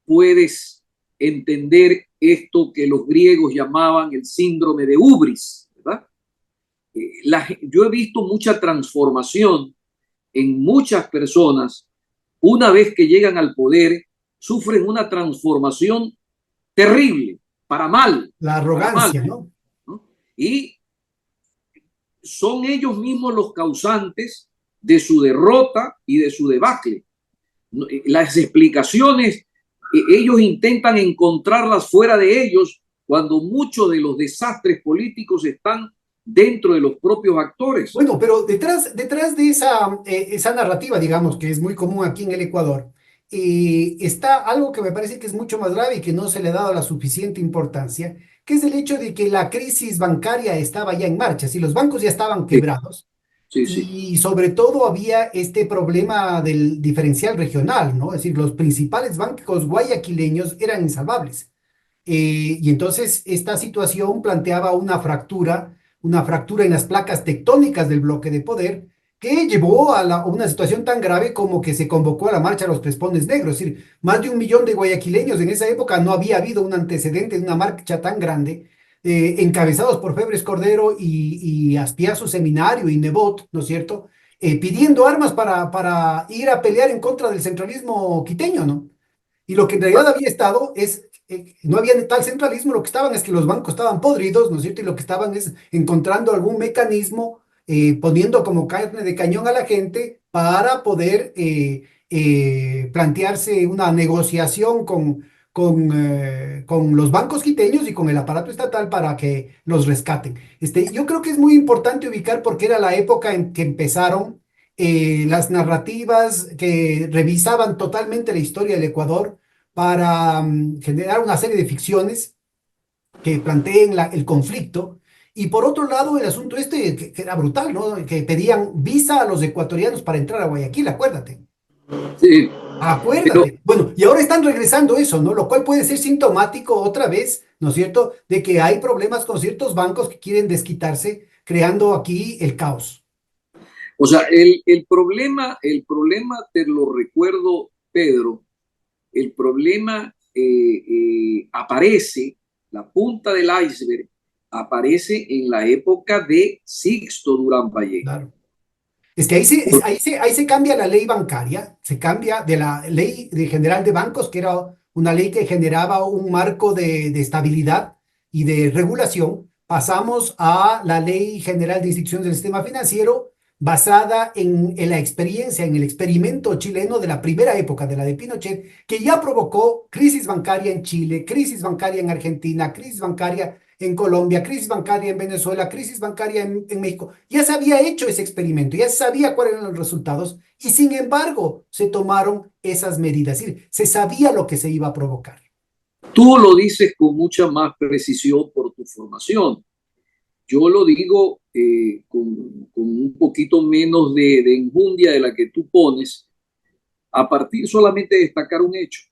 puedes entender esto que los griegos llamaban el síndrome de ubris, ¿verdad? Yo he visto mucha transformación en muchas personas una vez que llegan al poder, sufren una transformación terrible, La para mal, arrogancia, ¿no? ¿no? Y son ellos mismos los causantes de su derrota y de su debacle. Las explicaciones, ellos intentan encontrarlas fuera de ellos cuando muchos de los desastres políticos están dentro de los propios actores. Bueno, pero detrás de esa narrativa, digamos, que es muy común aquí en el Ecuador, está algo que me parece que es mucho más grave y que no se le ha dado la suficiente importancia, que es el hecho de que la crisis bancaria estaba ya en marcha, si los bancos ya estaban Sí, quebrados sí, sí. y sobre todo había este problema del diferencial regional, ¿no? Es decir, los principales bancos guayaquileños eran insalvables. Y entonces esta situación planteaba una fractura en las placas tectónicas del bloque de poder, que llevó a una situación tan grave como que se convocó a la marcha de los Crespones Negros. Es decir, más de 1 millón de guayaquileños en esa época no había habido un antecedente de una marcha tan grande, encabezados por Febres Cordero y Aspiazu Seminario y Nebot, ¿no es cierto? Pidiendo armas para ir a pelear en contra del centralismo quiteño, ¿no? Y lo que en realidad había estado es no había tal centralismo, lo que estaban es que los bancos estaban podridos, ¿no es cierto? Y lo que estaban es encontrando algún mecanismo, poniendo como carne de cañón a la gente para poder plantearse una negociación con los bancos quiteños y con el aparato estatal para que los rescaten. Yo creo que es muy importante ubicar porque era la época en que empezaron las narrativas que revisaban totalmente la historia del Ecuador para generar una serie de ficciones que planteen el conflicto. Y por otro lado, el asunto que era brutal, ¿no? Que pedían visa a los ecuatorianos para entrar a Guayaquil, acuérdate. Sí, pero, Acuérdate. Bueno, y ahora están regresando eso, ¿no? Lo cual puede ser sintomático otra vez, ¿no es cierto?, de que hay problemas con ciertos bancos que quieren desquitarse, creando aquí el caos. o sea, el problema, te lo recuerdo, Pedro, el problema aparece, la punta del iceberg aparece en la época de Sixto Durán Vallejo. Claro. Es que ahí se cambia la ley bancaria, se cambia de la ley general de bancos, que era una ley que generaba un marco de estabilidad y de regulación, pasamos a la ley general de instituciones del sistema financiero, basada en la experiencia, en el experimento chileno de la primera época, de la de Pinochet, que ya provocó crisis bancaria en Chile, crisis bancaria en Argentina, crisis bancaria en Colombia, crisis bancaria en Venezuela, crisis bancaria en México. Ya se había hecho ese experimento, ya se sabía cuáles eran los resultados y sin embargo se tomaron esas medidas. Es decir, se sabía lo que se iba a provocar. Tú lo dices con mucha más precisión por tu formación. Yo lo digo con un poquito menos de enjundia de la que tú pones, a partir solamente de destacar un hecho.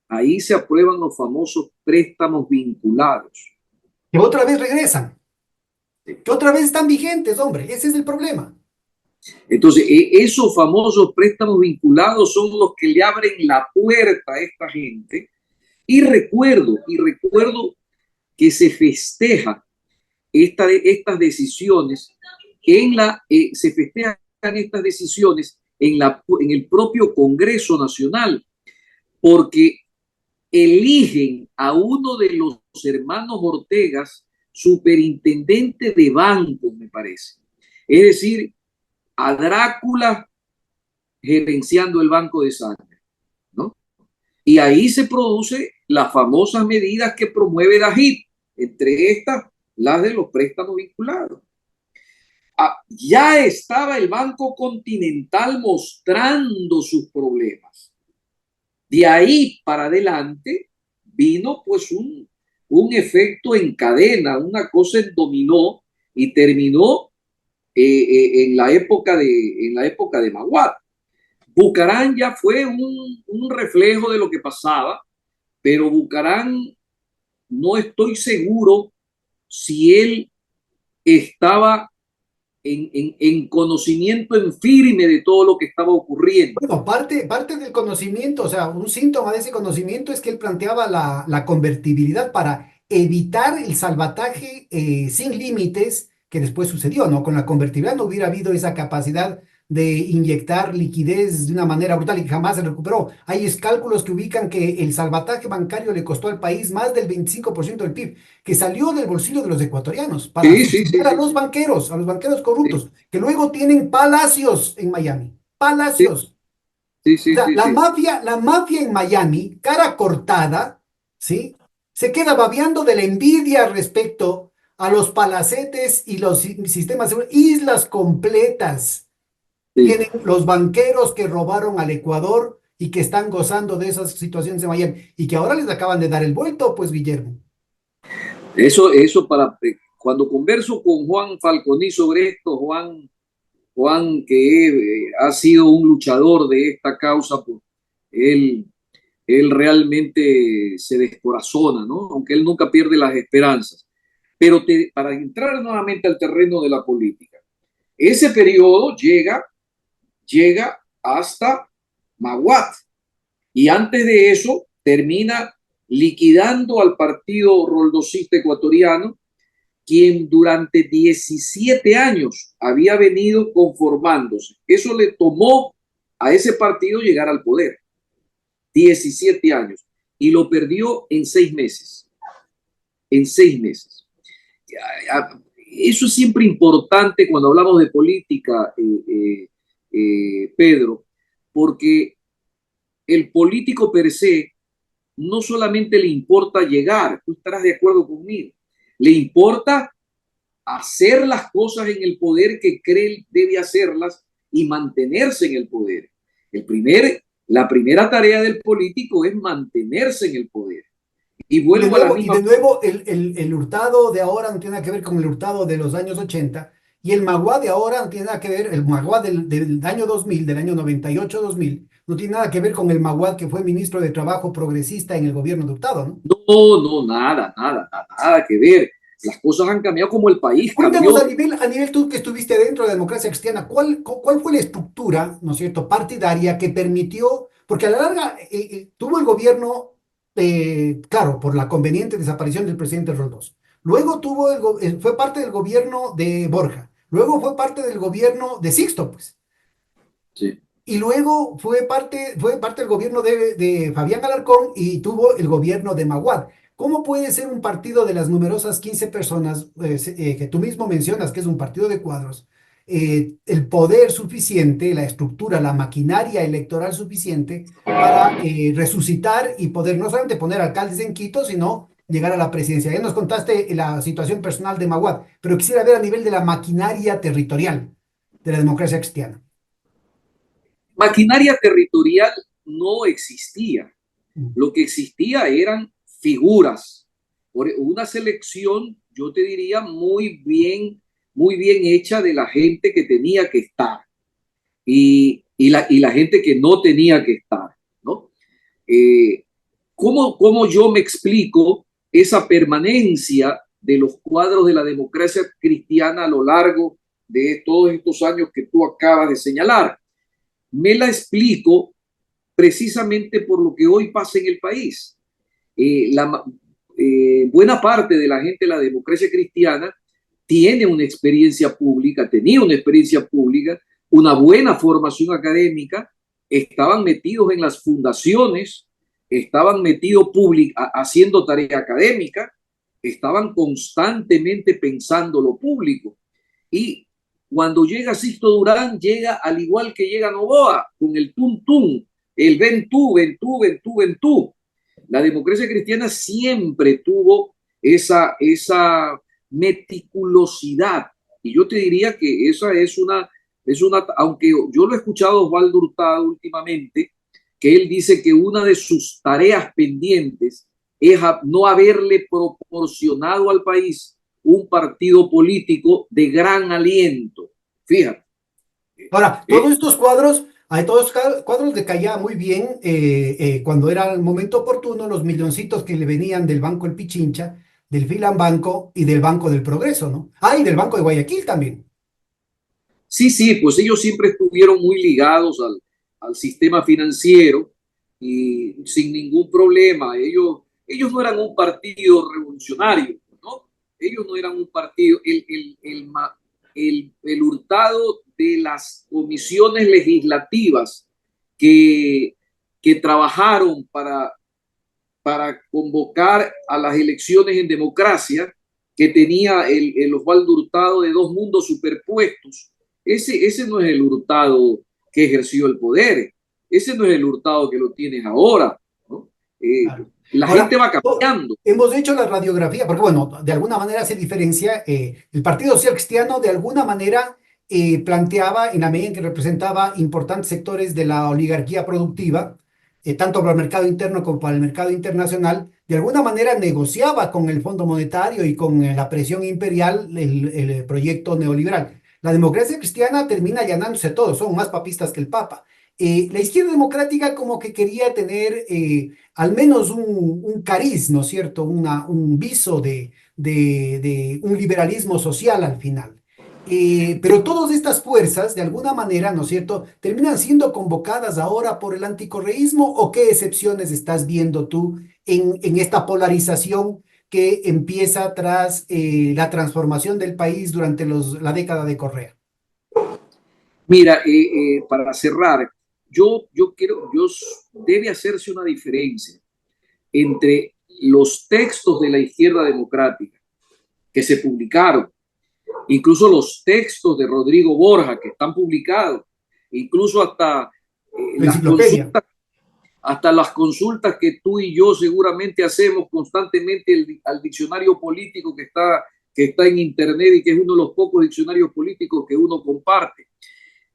Ahí se aprueban los famosos préstamos vinculados. Que otra vez regresan, que otra vez están vigentes, hombre, ese es el problema. Entonces, esos famosos préstamos vinculados son los que le abren la puerta a esta gente. Y recuerdo que se festeja estas decisiones se festejan estas decisiones en el propio Congreso Nacional, porque eligen a uno de los hermanos Ortegas superintendente de bancos, me parece. Es decir, a Drácula gerenciando el banco de sangre, ¿no? Y ahí se producen las famosas medidas que promueve la JIP, entre estas las de los préstamos vinculados. Ya estaba el Banco Continental mostrando sus problemas. De ahí para adelante vino pues un efecto en cadena, una cosa en dominó y terminó en la época de Maguad. Bucarán ya fue un reflejo de lo que pasaba, pero Bucarán no estoy seguro si él estaba en conocimiento en firme de todo lo que estaba ocurriendo. Bueno, parte del conocimiento, o sea, un síntoma de ese conocimiento es que él planteaba la convertibilidad para evitar el salvataje sin límites que después sucedió, ¿no? Con la convertibilidad no hubiera habido esa capacidad de inyectar liquidez de una manera brutal y que jamás se recuperó. Hay cálculos que ubican que el salvataje bancario le costó al país más del 25% del PIB, que salió del bolsillo de los ecuatorianos para Sí, sí, sí, subsidiar sí, a los banqueros sí, corruptos, que luego tienen palacios en Miami. sí, Palacios. sí, O sí, sea, sí, sí. la mafia en Miami, cara cortada, ¿sí? Se queda babeando de la envidia respecto a los palacetes y los sistemas de seguridad. Islas completas Sí. tienen los banqueros que robaron al Ecuador y que están gozando de esas situaciones de Miami y que ahora les acaban de dar el vuelto, pues, Guillermo. Eso cuando converso con Juan Falconi sobre esto, Juan que ha sido un luchador de esta causa, pues él, él realmente se descorazona, ¿no? Aunque él nunca pierde las esperanzas. Pero para entrar nuevamente al terreno de la política, ese periodo llega hasta Maguat y antes de eso termina liquidando al partido roldosista ecuatoriano, quien durante 17 años había venido conformándose. Eso le tomó a ese partido llegar al poder. 17 años. y lo perdió en 6 meses. En 6 meses. Eso es siempre importante cuando hablamos de política, Pedro, porque el político per se no solamente le importa llegar, tú estarás de acuerdo conmigo, le importa hacer las cosas en el poder que cree debe hacerlas y mantenerse en el poder. La primera tarea del político es mantenerse en el poder. Y vuelvo a la Y de misma. nuevo el Hurtado de ahora no tiene nada que ver con el Hurtado de los años 80 y el Magua de ahora no tiene nada que ver, el Magua del año 2000, del año 98-2000, no tiene nada que ver con el Magua que fue ministro de Trabajo progresista en el gobierno de Hurtado, ¿no? No, no, nada que ver. Las cosas han cambiado como el país Cuéntanos cambió. a nivel tú que estuviste dentro de la democracia cristiana, ¿cuál fue la estructura, ¿no es cierto?, partidaria que permitió, porque a la larga tuvo el gobierno, claro, por la conveniente desaparición del presidente Roldós. Luego fue parte del gobierno de Borja. Luego fue parte del gobierno de Sixto, pues. Sí. Y luego fue parte del gobierno de Fabián Alarcón y tuvo el gobierno de Maguad. ¿Cómo puede ser un partido de las numerosas 15 personas que tú mismo mencionas, que es un partido de cuadros, el poder suficiente, la estructura, la maquinaria electoral suficiente para resucitar y poder no solamente poner alcaldes en Quito, sino llegar a la presidencia? Ya nos contaste la situación personal de Maguad, pero quisiera ver a nivel de la maquinaria territorial de la democracia cristiana. Maquinaria territorial no existía. Mm. Lo que existía eran figuras. Una selección, yo te diría, muy bien hecha de la gente que tenía que estar y la gente que no tenía que estar, ¿no? Eh, ¿Cómo yo me explico esa permanencia de los cuadros de la democracia cristiana a lo largo de todos estos años que tú acabas de señalar? Me la explico precisamente por lo que hoy pasa en el país. La buena parte de la gente de la democracia cristiana tiene una experiencia pública, tenía una experiencia pública, una buena formación académica, estaban metidos en las fundaciones, estaban metidos haciendo tarea académica, estaban constantemente pensando lo público. Y cuando llega Sixto Durán, llega al igual que llega Novoa, con el tum tum, el ven tú, ven tú, ven tú, ven tú. La democracia cristiana siempre tuvo esa meticulosidad. Y yo te diría que esa aunque yo lo he escuchado a Osvaldo Hurtado últimamente, que él dice que una de sus tareas pendientes es no haberle proporcionado al país un partido político de gran aliento. Fíjate. Ahora, todos estos cuadros, hay todos cuadros le caía muy bien cuando era el momento oportuno los milloncitos que le venían del Banco El Pichincha, del Filan Banco y del Banco del Progreso, ¿no? Ah, y del Banco de Guayaquil también. Sí, sí, pues ellos siempre estuvieron muy ligados al sistema financiero y sin ningún problema. Ellos no eran un partido revolucionario, ¿no? Ellos no eran un partido. El hurtado de las comisiones legislativas que, que trabajaron para convocar a las elecciones en democracia, que tenía el Osvaldo Hurtado de dos mundos superpuestos. Ese no es el Hurtado que ejerció el poder, ese no es el Hurtado que lo tienes ahora, ¿no? Claro. La gente Ahora, va cambiando. hemos hecho la radiografía, porque bueno, de alguna manera se diferencia, el Partido Social Cristiano de alguna manera planteaba, en la medida en que representaba importantes sectores de la oligarquía productiva, tanto para el mercado interno como para el mercado internacional, de alguna manera negociaba con el Fondo Monetario y con la presión imperial el proyecto neoliberal. La democracia cristiana termina allanándose todo, son más papistas que el Papa. La izquierda democrática como que quería tener al menos un cariz, ¿no es cierto? Un viso de un liberalismo social al final. Pero todas estas fuerzas, de alguna manera, ¿no es cierto?, terminan siendo convocadas ahora por el anticorreísmo, ¿o qué excepciones estás viendo tú en esta polarización que empieza tras la transformación del país durante la década de Correa? Mira, para cerrar, yo quiero, debe hacerse una diferencia. entre los textos de la izquierda democrática que se publicaron, incluso los textos de Rodrigo Borja que están publicados, incluso La enciclopedia. hasta las consultas que tú y yo seguramente hacemos constantemente al diccionario político que está en internet y que es uno de los pocos diccionarios políticos que uno comparte.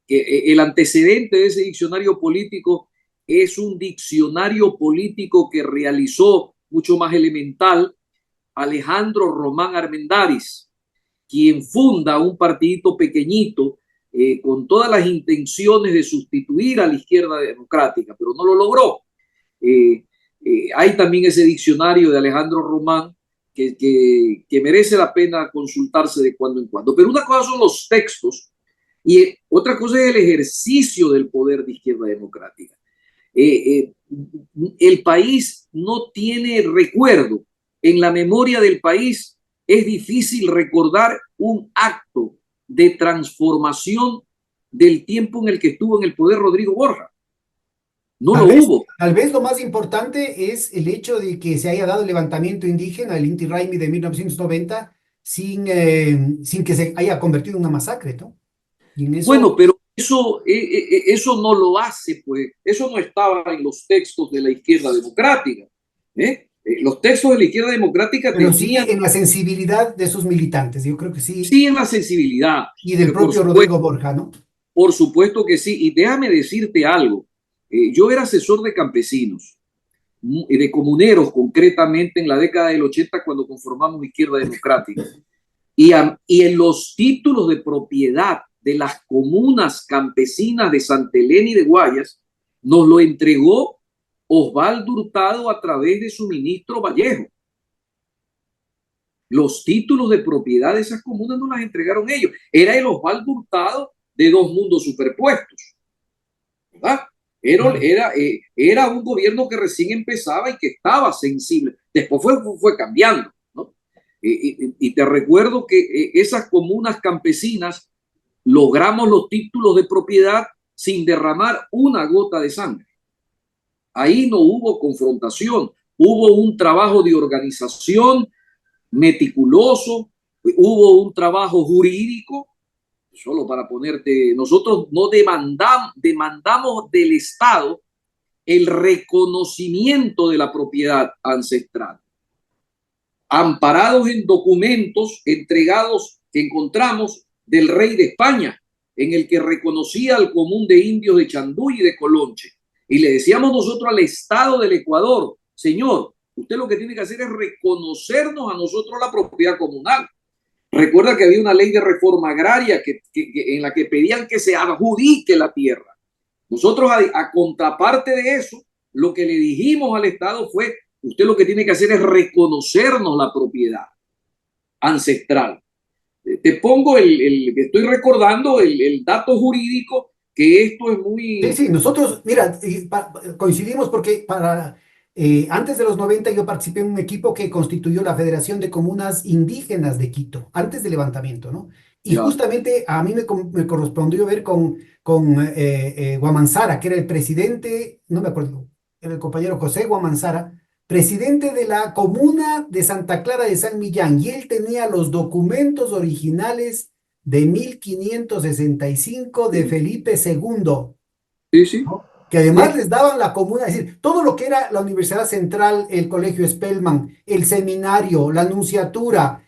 El antecedente de ese diccionario político es un diccionario político que realizó mucho más elemental Alejandro Román Armendáriz, quien funda un partidito pequeñito con todas las intenciones de sustituir a la izquierda democrática, pero no lo logró. Hay también ese diccionario de Alejandro Román que merece la pena consultarse de cuando en cuando. Pero una cosa son los textos y otra cosa es el ejercicio del poder de izquierda democrática. El país no tiene recuerdo. En la memoria del país es difícil recordar un acto de transformación del tiempo en el que estuvo en el poder Rodrigo Borja. No lo hubo. Tal vez lo más importante es el hecho de que se haya dado el levantamiento indígena, el Inti Raymi de 1990, sin que se haya convertido en una masacre, ¿no? Y en eso, Bueno, pero eso no lo hace, pues, eso no estaba en los textos de la izquierda democrática. Los textos de la izquierda democrática pero sí tenían, en la sensibilidad de sus militantes, yo creo que sí, sí, en la sensibilidad, y del por propio Rodrigo Borja, ¿no? por supuesto que sí. Y déjame decirte algo. Yo era asesor de campesinos, de comuneros concretamente en la década del 80 cuando conformamos Izquierda Democrática. Y en los títulos de propiedad de las comunas campesinas de Santa Elena y de Guayas, nos lo entregó Osvaldo Hurtado a través de su ministro Vallejo. Los títulos de propiedad de esas comunas no las entregaron ellos. Era el Osvaldo Hurtado de Dos Mundos Superpuestos, ¿verdad? Era un gobierno que recién empezaba y que estaba sensible. Después fue cambiando, ¿no? Y te recuerdo que esas comunas campesinas logramos los títulos de propiedad sin derramar una gota de sangre. Ahí no hubo confrontación, hubo un trabajo de organización meticuloso, hubo un trabajo jurídico. Solo para ponerte, nosotros no demandamos del Estado el reconocimiento de la propiedad ancestral, amparados en documentos entregados que encontramos del rey de España, en el que reconocía al común de indios de Chanduy y de Colonche. Y le decíamos nosotros al Estado del Ecuador, señor, usted lo que tiene que hacer es reconocernos a nosotros la propiedad comunal. Recuerda que había una ley de reforma agraria en la que pedían que se adjudique la tierra. Nosotros, a contraparte de eso, lo que le dijimos al Estado fue, usted lo que tiene que hacer es reconocernos la propiedad ancestral. Te pongo estoy recordando el dato jurídico, que esto es muy... Sí, nosotros, mira, coincidimos porque antes de los 90 yo participé en un equipo que constituyó la Federación de Comunas Indígenas de Quito, antes del levantamiento, ¿no? Y Ya. justamente a mí me correspondió ver con Guamanzara, que era el presidente, no me acuerdo, era el compañero José Guamanzara, presidente de la comuna de Santa Clara de San Millán, y él tenía los documentos originales de 1565 de Sí, Felipe II, sí, sí. ¿no? Que además les daban la comuna, es decir, todo lo que era la Universidad Central, el Colegio Spellman, el seminario, la Nunciatura,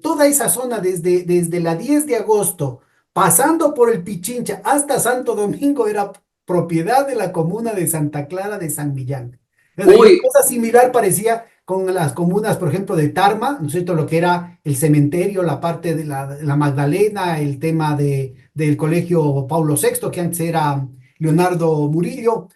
toda esa zona desde la 10 de agosto, pasando por el Pichincha hasta Santo Domingo, era propiedad de la comuna de Santa Clara de San Millán. Entonces, una Hoy, cosa similar parecía con las comunas, por ejemplo, de Tarma, ¿no es cierto? Lo que era el cementerio, la parte de la Magdalena, el tema del colegio Paulo VI, que antes era Leonardo Murillo,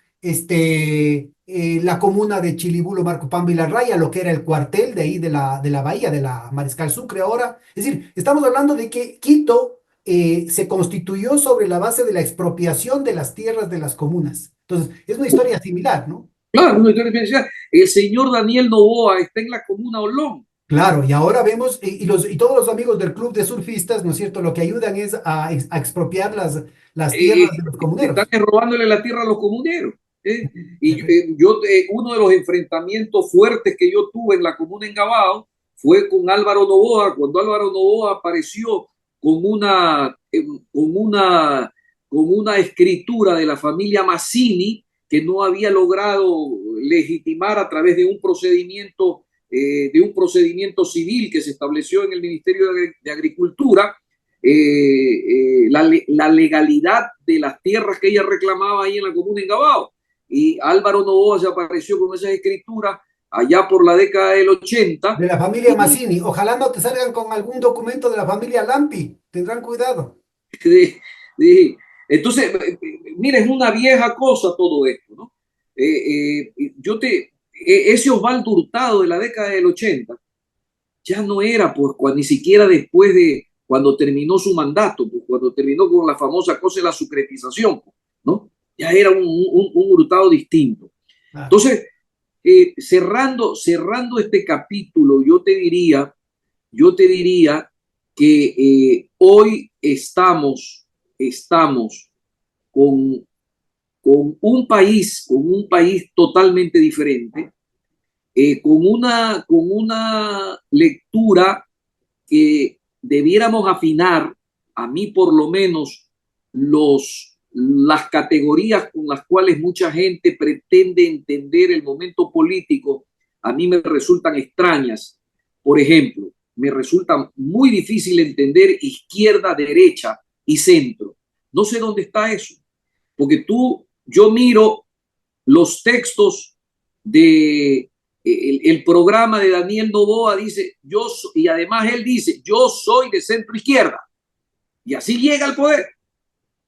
la comuna de Chilibulo, Marcopamba y La Raya, lo que era el cuartel de ahí de la bahía, de la Mariscal Sucre ahora. Es decir, estamos hablando de que Quito se constituyó sobre la base de la expropiación de las tierras de las comunas. Entonces, es una historia similar, ¿no? claro, el señor Daniel Noboa está en la comuna Olón. Claro, y ahora vemos, y todos los amigos del club de surfistas, ¿no es cierto?, lo que ayudan es a expropiar las tierras de los Están comuneros. robándole la tierra a los comuneros. ¿eh? Uno de los enfrentamientos fuertes que yo tuve en la comuna en Gabao fue con Álvaro Novoa, cuando Álvaro Novoa apareció con una, con una escritura de la familia Mazzini que no había logrado legitimar a través de un procedimiento civil que se estableció en el Ministerio de Agricultura, la legalidad de las tierras que ella reclamaba ahí en la comuna en Gabao. Y Álvaro Novoa se apareció con esas escrituras allá por la década del 80. De la familia Mazzini. Ojalá no te salgan con algún documento de la familia Lampi. Tendrán cuidado. De, entonces, mira, es una vieja cosa todo esto, ¿no? Ese Osvaldo Hurtado de la década del 80 ya no era, pues, ni siquiera después de cuando terminó su mandato, pues, cuando terminó con la famosa cosa de la sucretización, ¿no? Ya era un Hurtado distinto. Ah. Entonces, cerrando este capítulo, yo te diría que hoy estamos con un país totalmente diferente, con una lectura que debiéramos afinar, a mí por lo menos, las categorías con las cuales mucha gente pretende entender el momento político, a mí me resultan extrañas. Por ejemplo, me resulta muy difícil entender izquierda, derecha y centro. No sé dónde está eso, porque yo miro los textos de el programa de Daniel Noboa, dice, y además él dice, yo soy de centro izquierda, y así llega al poder.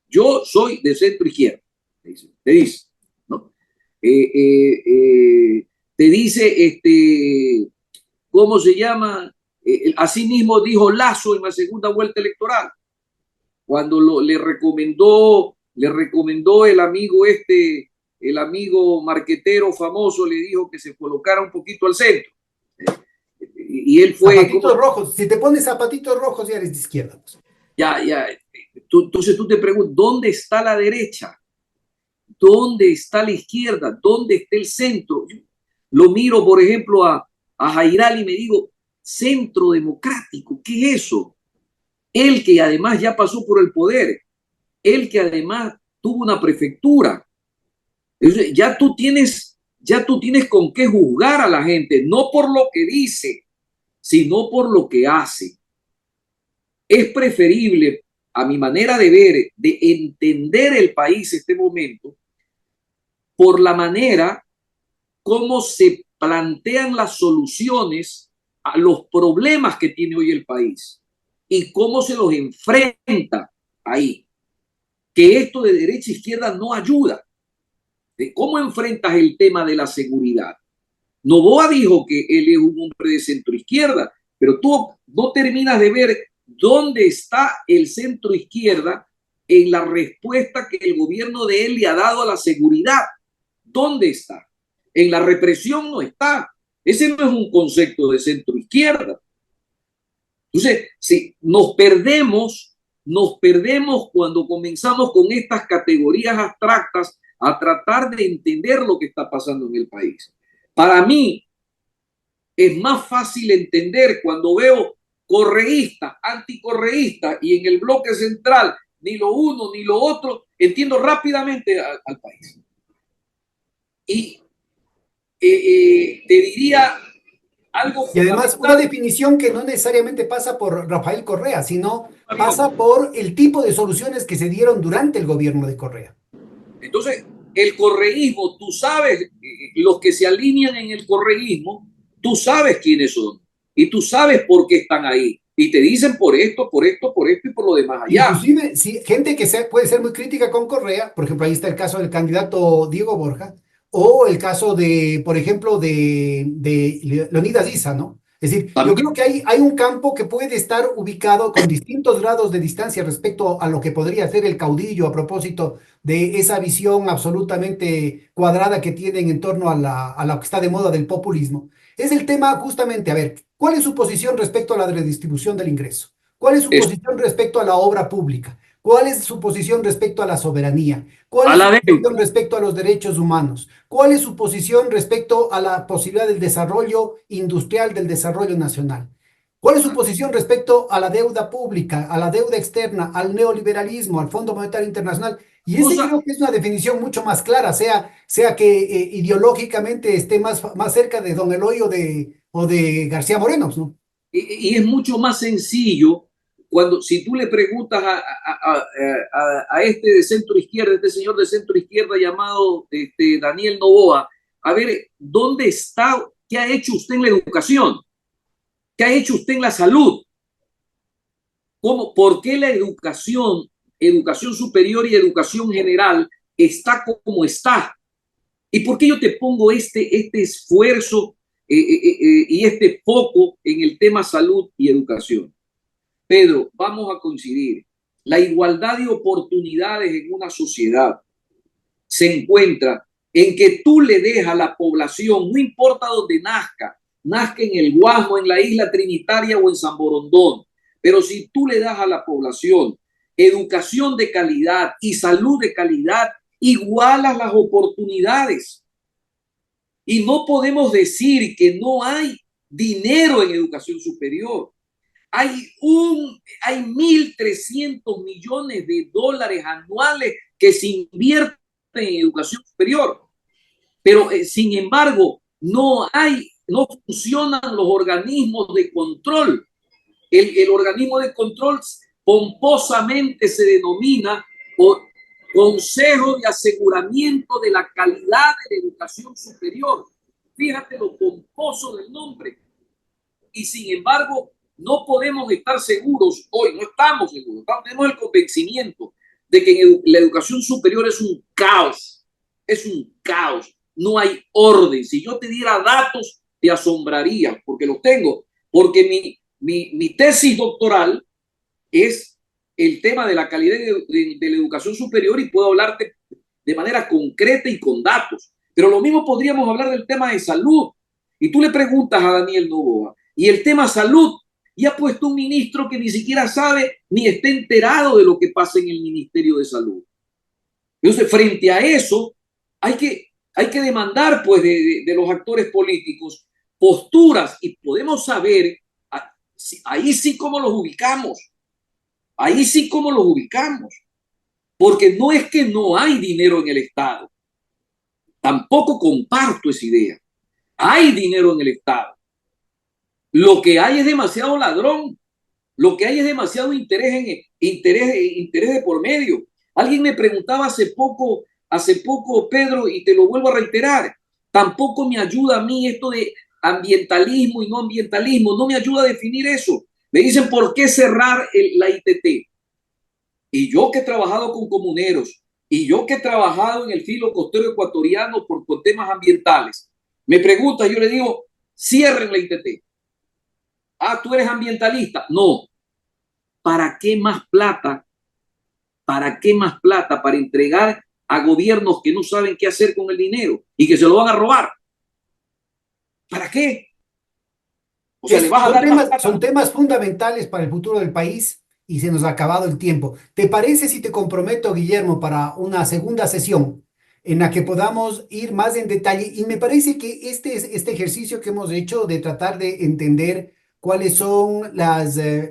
Yo soy de centro izquierda, te dice, ¿no? Te dice, ¿cómo se llama? Así mismo dijo Lasso en la segunda vuelta electoral, cuando le recomendó el amigo marquetero famoso, le dijo que se colocara un poquito al centro. Y él fue... Zapatitos rojos, si te pones zapatitos rojos ya eres de izquierda. Ya. Entonces tú te preguntas, ¿dónde está la derecha? ¿Dónde está la izquierda? ¿Dónde está el centro? Yo lo miro, por ejemplo, a Jairal y me digo, centro democrático, ¿qué es eso? Él que además ya pasó por el poder, él que además tuvo una prefectura. Entonces, ya tú tienes con qué juzgar a la gente, no por lo que dice, sino por lo que hace. Es preferible, a mi manera de ver, de entender el país en este momento, por la manera como se plantean las soluciones a los problemas que tiene hoy el país y cómo se los enfrenta ahí. Que esto de derecha e izquierda no ayuda. De cómo enfrentas el tema de la seguridad. Noboa dijo que él es un hombre de centro izquierda, pero tú no terminas de ver dónde está el centro izquierda en la respuesta que el gobierno de él le ha dado a la seguridad. ¿Dónde está? En la represión no está. Ese no es un concepto de centro izquierda. Entonces, si nos perdemos cuando comenzamos con estas categorías abstractas a tratar de entender lo que está pasando en el país. Para mí es más fácil entender cuando veo correístas, anticorreístas y en el bloque central ni lo uno ni lo otro, entiendo rápidamente al país. Y te diría algo y además una definición que no necesariamente pasa por Rafael Correa, sino pasa por el tipo de soluciones que se dieron durante el gobierno de Correa. Entonces, el correísmo, tú sabes, los que se alinean en el correísmo, tú sabes quiénes son y tú sabes por qué están ahí. Y te dicen por esto y por lo demás allá. Inclusive, sí, gente que puede ser muy crítica con Correa, por ejemplo, ahí está el caso del candidato Diego Borja, o el caso de, por ejemplo, de Leonidas Issa, ¿no? Es decir, yo creo que hay un campo que puede estar ubicado con distintos grados de distancia respecto a lo que podría ser el caudillo a propósito de esa visión absolutamente cuadrada que tienen en torno a lo que está de moda del populismo. Es el tema justamente, a ver, ¿cuál es su posición respecto a la redistribución del ingreso? ¿Cuál es su posición respecto a la obra pública? ¿Cuál es su posición respecto a la soberanía? ¿Cuál A es la su deuda. posición respecto a los derechos humanos? ¿Cuál es su posición respecto a la posibilidad del desarrollo industrial, del desarrollo nacional? ¿Cuál es su posición respecto a la deuda pública, a la deuda externa, al neoliberalismo, al Fondo Monetario Internacional? Y ese Cosa, creo que es una definición mucho más clara, sea que ideológicamente esté más cerca de Don Eloy o de García Moreno, ¿no? y es mucho más sencillo cuando, si tú le preguntas a este de centro izquierda, este señor de centro izquierda llamado Daniel Noboa, a ver, ¿dónde está? ¿Qué ha hecho usted en la educación? ¿Qué ha hecho usted en la salud? ¿Cómo, por qué la educación, educación superior y educación general está como está? ¿Y por qué yo te pongo este esfuerzo y este foco en el tema salud y educación? Pedro, vamos a coincidir. La igualdad de oportunidades en una sociedad se encuentra en que tú le dejas a la población, no importa dónde nazca en el Guasmo, en la isla Trinitaria o en San Borondón, pero si tú le das a la población educación de calidad y salud de calidad, igualas las oportunidades. Y no podemos decir que no hay dinero en educación superior. Hay 1.300 millones de dólares anuales que se invierten en educación superior, pero sin embargo no funcionan los organismos de control. El organismo de control pomposamente se denomina Consejo de Aseguramiento de la Calidad de la Educación Superior. Fíjate lo pomposo del nombre. Y sin embargo, no podemos estar seguros, hoy no estamos seguros, tenemos el convencimiento de que la educación superior es un caos, no hay orden. Si yo te diera datos, te asombraría, porque los tengo, porque mi tesis doctoral es el tema de la calidad de la educación superior y puedo hablarte de manera concreta y con datos. Pero lo mismo podríamos hablar del tema de salud. Y tú le preguntas a Daniel Noboa, y el tema salud, y ha puesto un ministro que ni siquiera sabe ni está enterado de lo que pasa en el Ministerio de Salud. Entonces, frente a eso, hay que demandar pues, de los actores políticos posturas y podemos saber, ahí sí cómo los ubicamos, ahí sí cómo los ubicamos, porque no es que no hay dinero en el Estado, tampoco comparto esa idea, hay dinero en el Estado, lo que hay es demasiado ladrón, lo que hay es demasiado interés de por medio. Alguien me preguntaba hace poco, Pedro, y te lo vuelvo a reiterar, tampoco me ayuda a mí esto de ambientalismo y no ambientalismo, no me ayuda a definir eso. Me dicen, ¿por qué cerrar la ITT? Y yo que he trabajado con comuneros, y yo que he trabajado en el filo costero ecuatoriano por temas ambientales, me pregunta, yo le digo, cierren la ITT. Ah, ¿tú eres ambientalista? No. ¿Para qué más plata? ¿Para qué más plata para entregar a gobiernos que no saben qué hacer con el dinero y que se lo van a robar? ¿Para qué? O sea, le vas a dar más Son plata. temas fundamentales para el futuro del país y se nos ha acabado el tiempo. ¿Te parece si te comprometo, Guillermo, para una segunda sesión en la que podamos ir más en detalle? Y me parece que este ejercicio que hemos hecho de tratar de entender cuáles son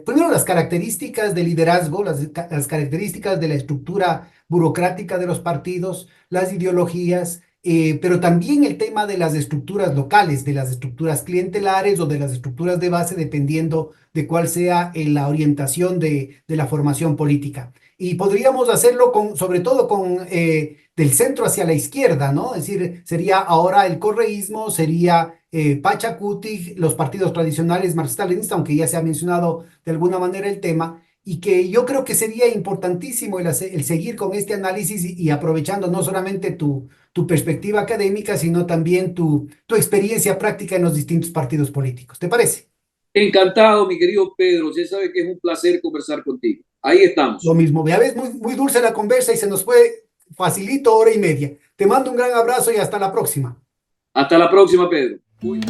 primero las características del liderazgo, las características de la estructura burocrática de los partidos, las ideologías, pero también el tema de las estructuras locales, de las estructuras clientelares o de las estructuras de base, dependiendo de cuál sea la orientación de la formación política. Y podríamos hacerlo sobre todo del centro hacia la izquierda, ¿no? Es decir, sería ahora el correísmo, sería Pachacuti, los partidos tradicionales marxistas-leninistas, aunque ya se ha mencionado de alguna manera el tema, y que yo creo que sería importantísimo el seguir con este análisis y aprovechando no solamente tu perspectiva académica, sino también tu experiencia práctica en los distintos partidos políticos. ¿Te parece? Encantado, mi querido Pedro. Usted sabe que es un placer conversar contigo. Ahí Lo estamos. mismo, ya ves, muy dulce la conversa y se nos fue facilito hora y media. Te mando un gran abrazo y hasta la próxima. Hasta la próxima, Pedro. Uy.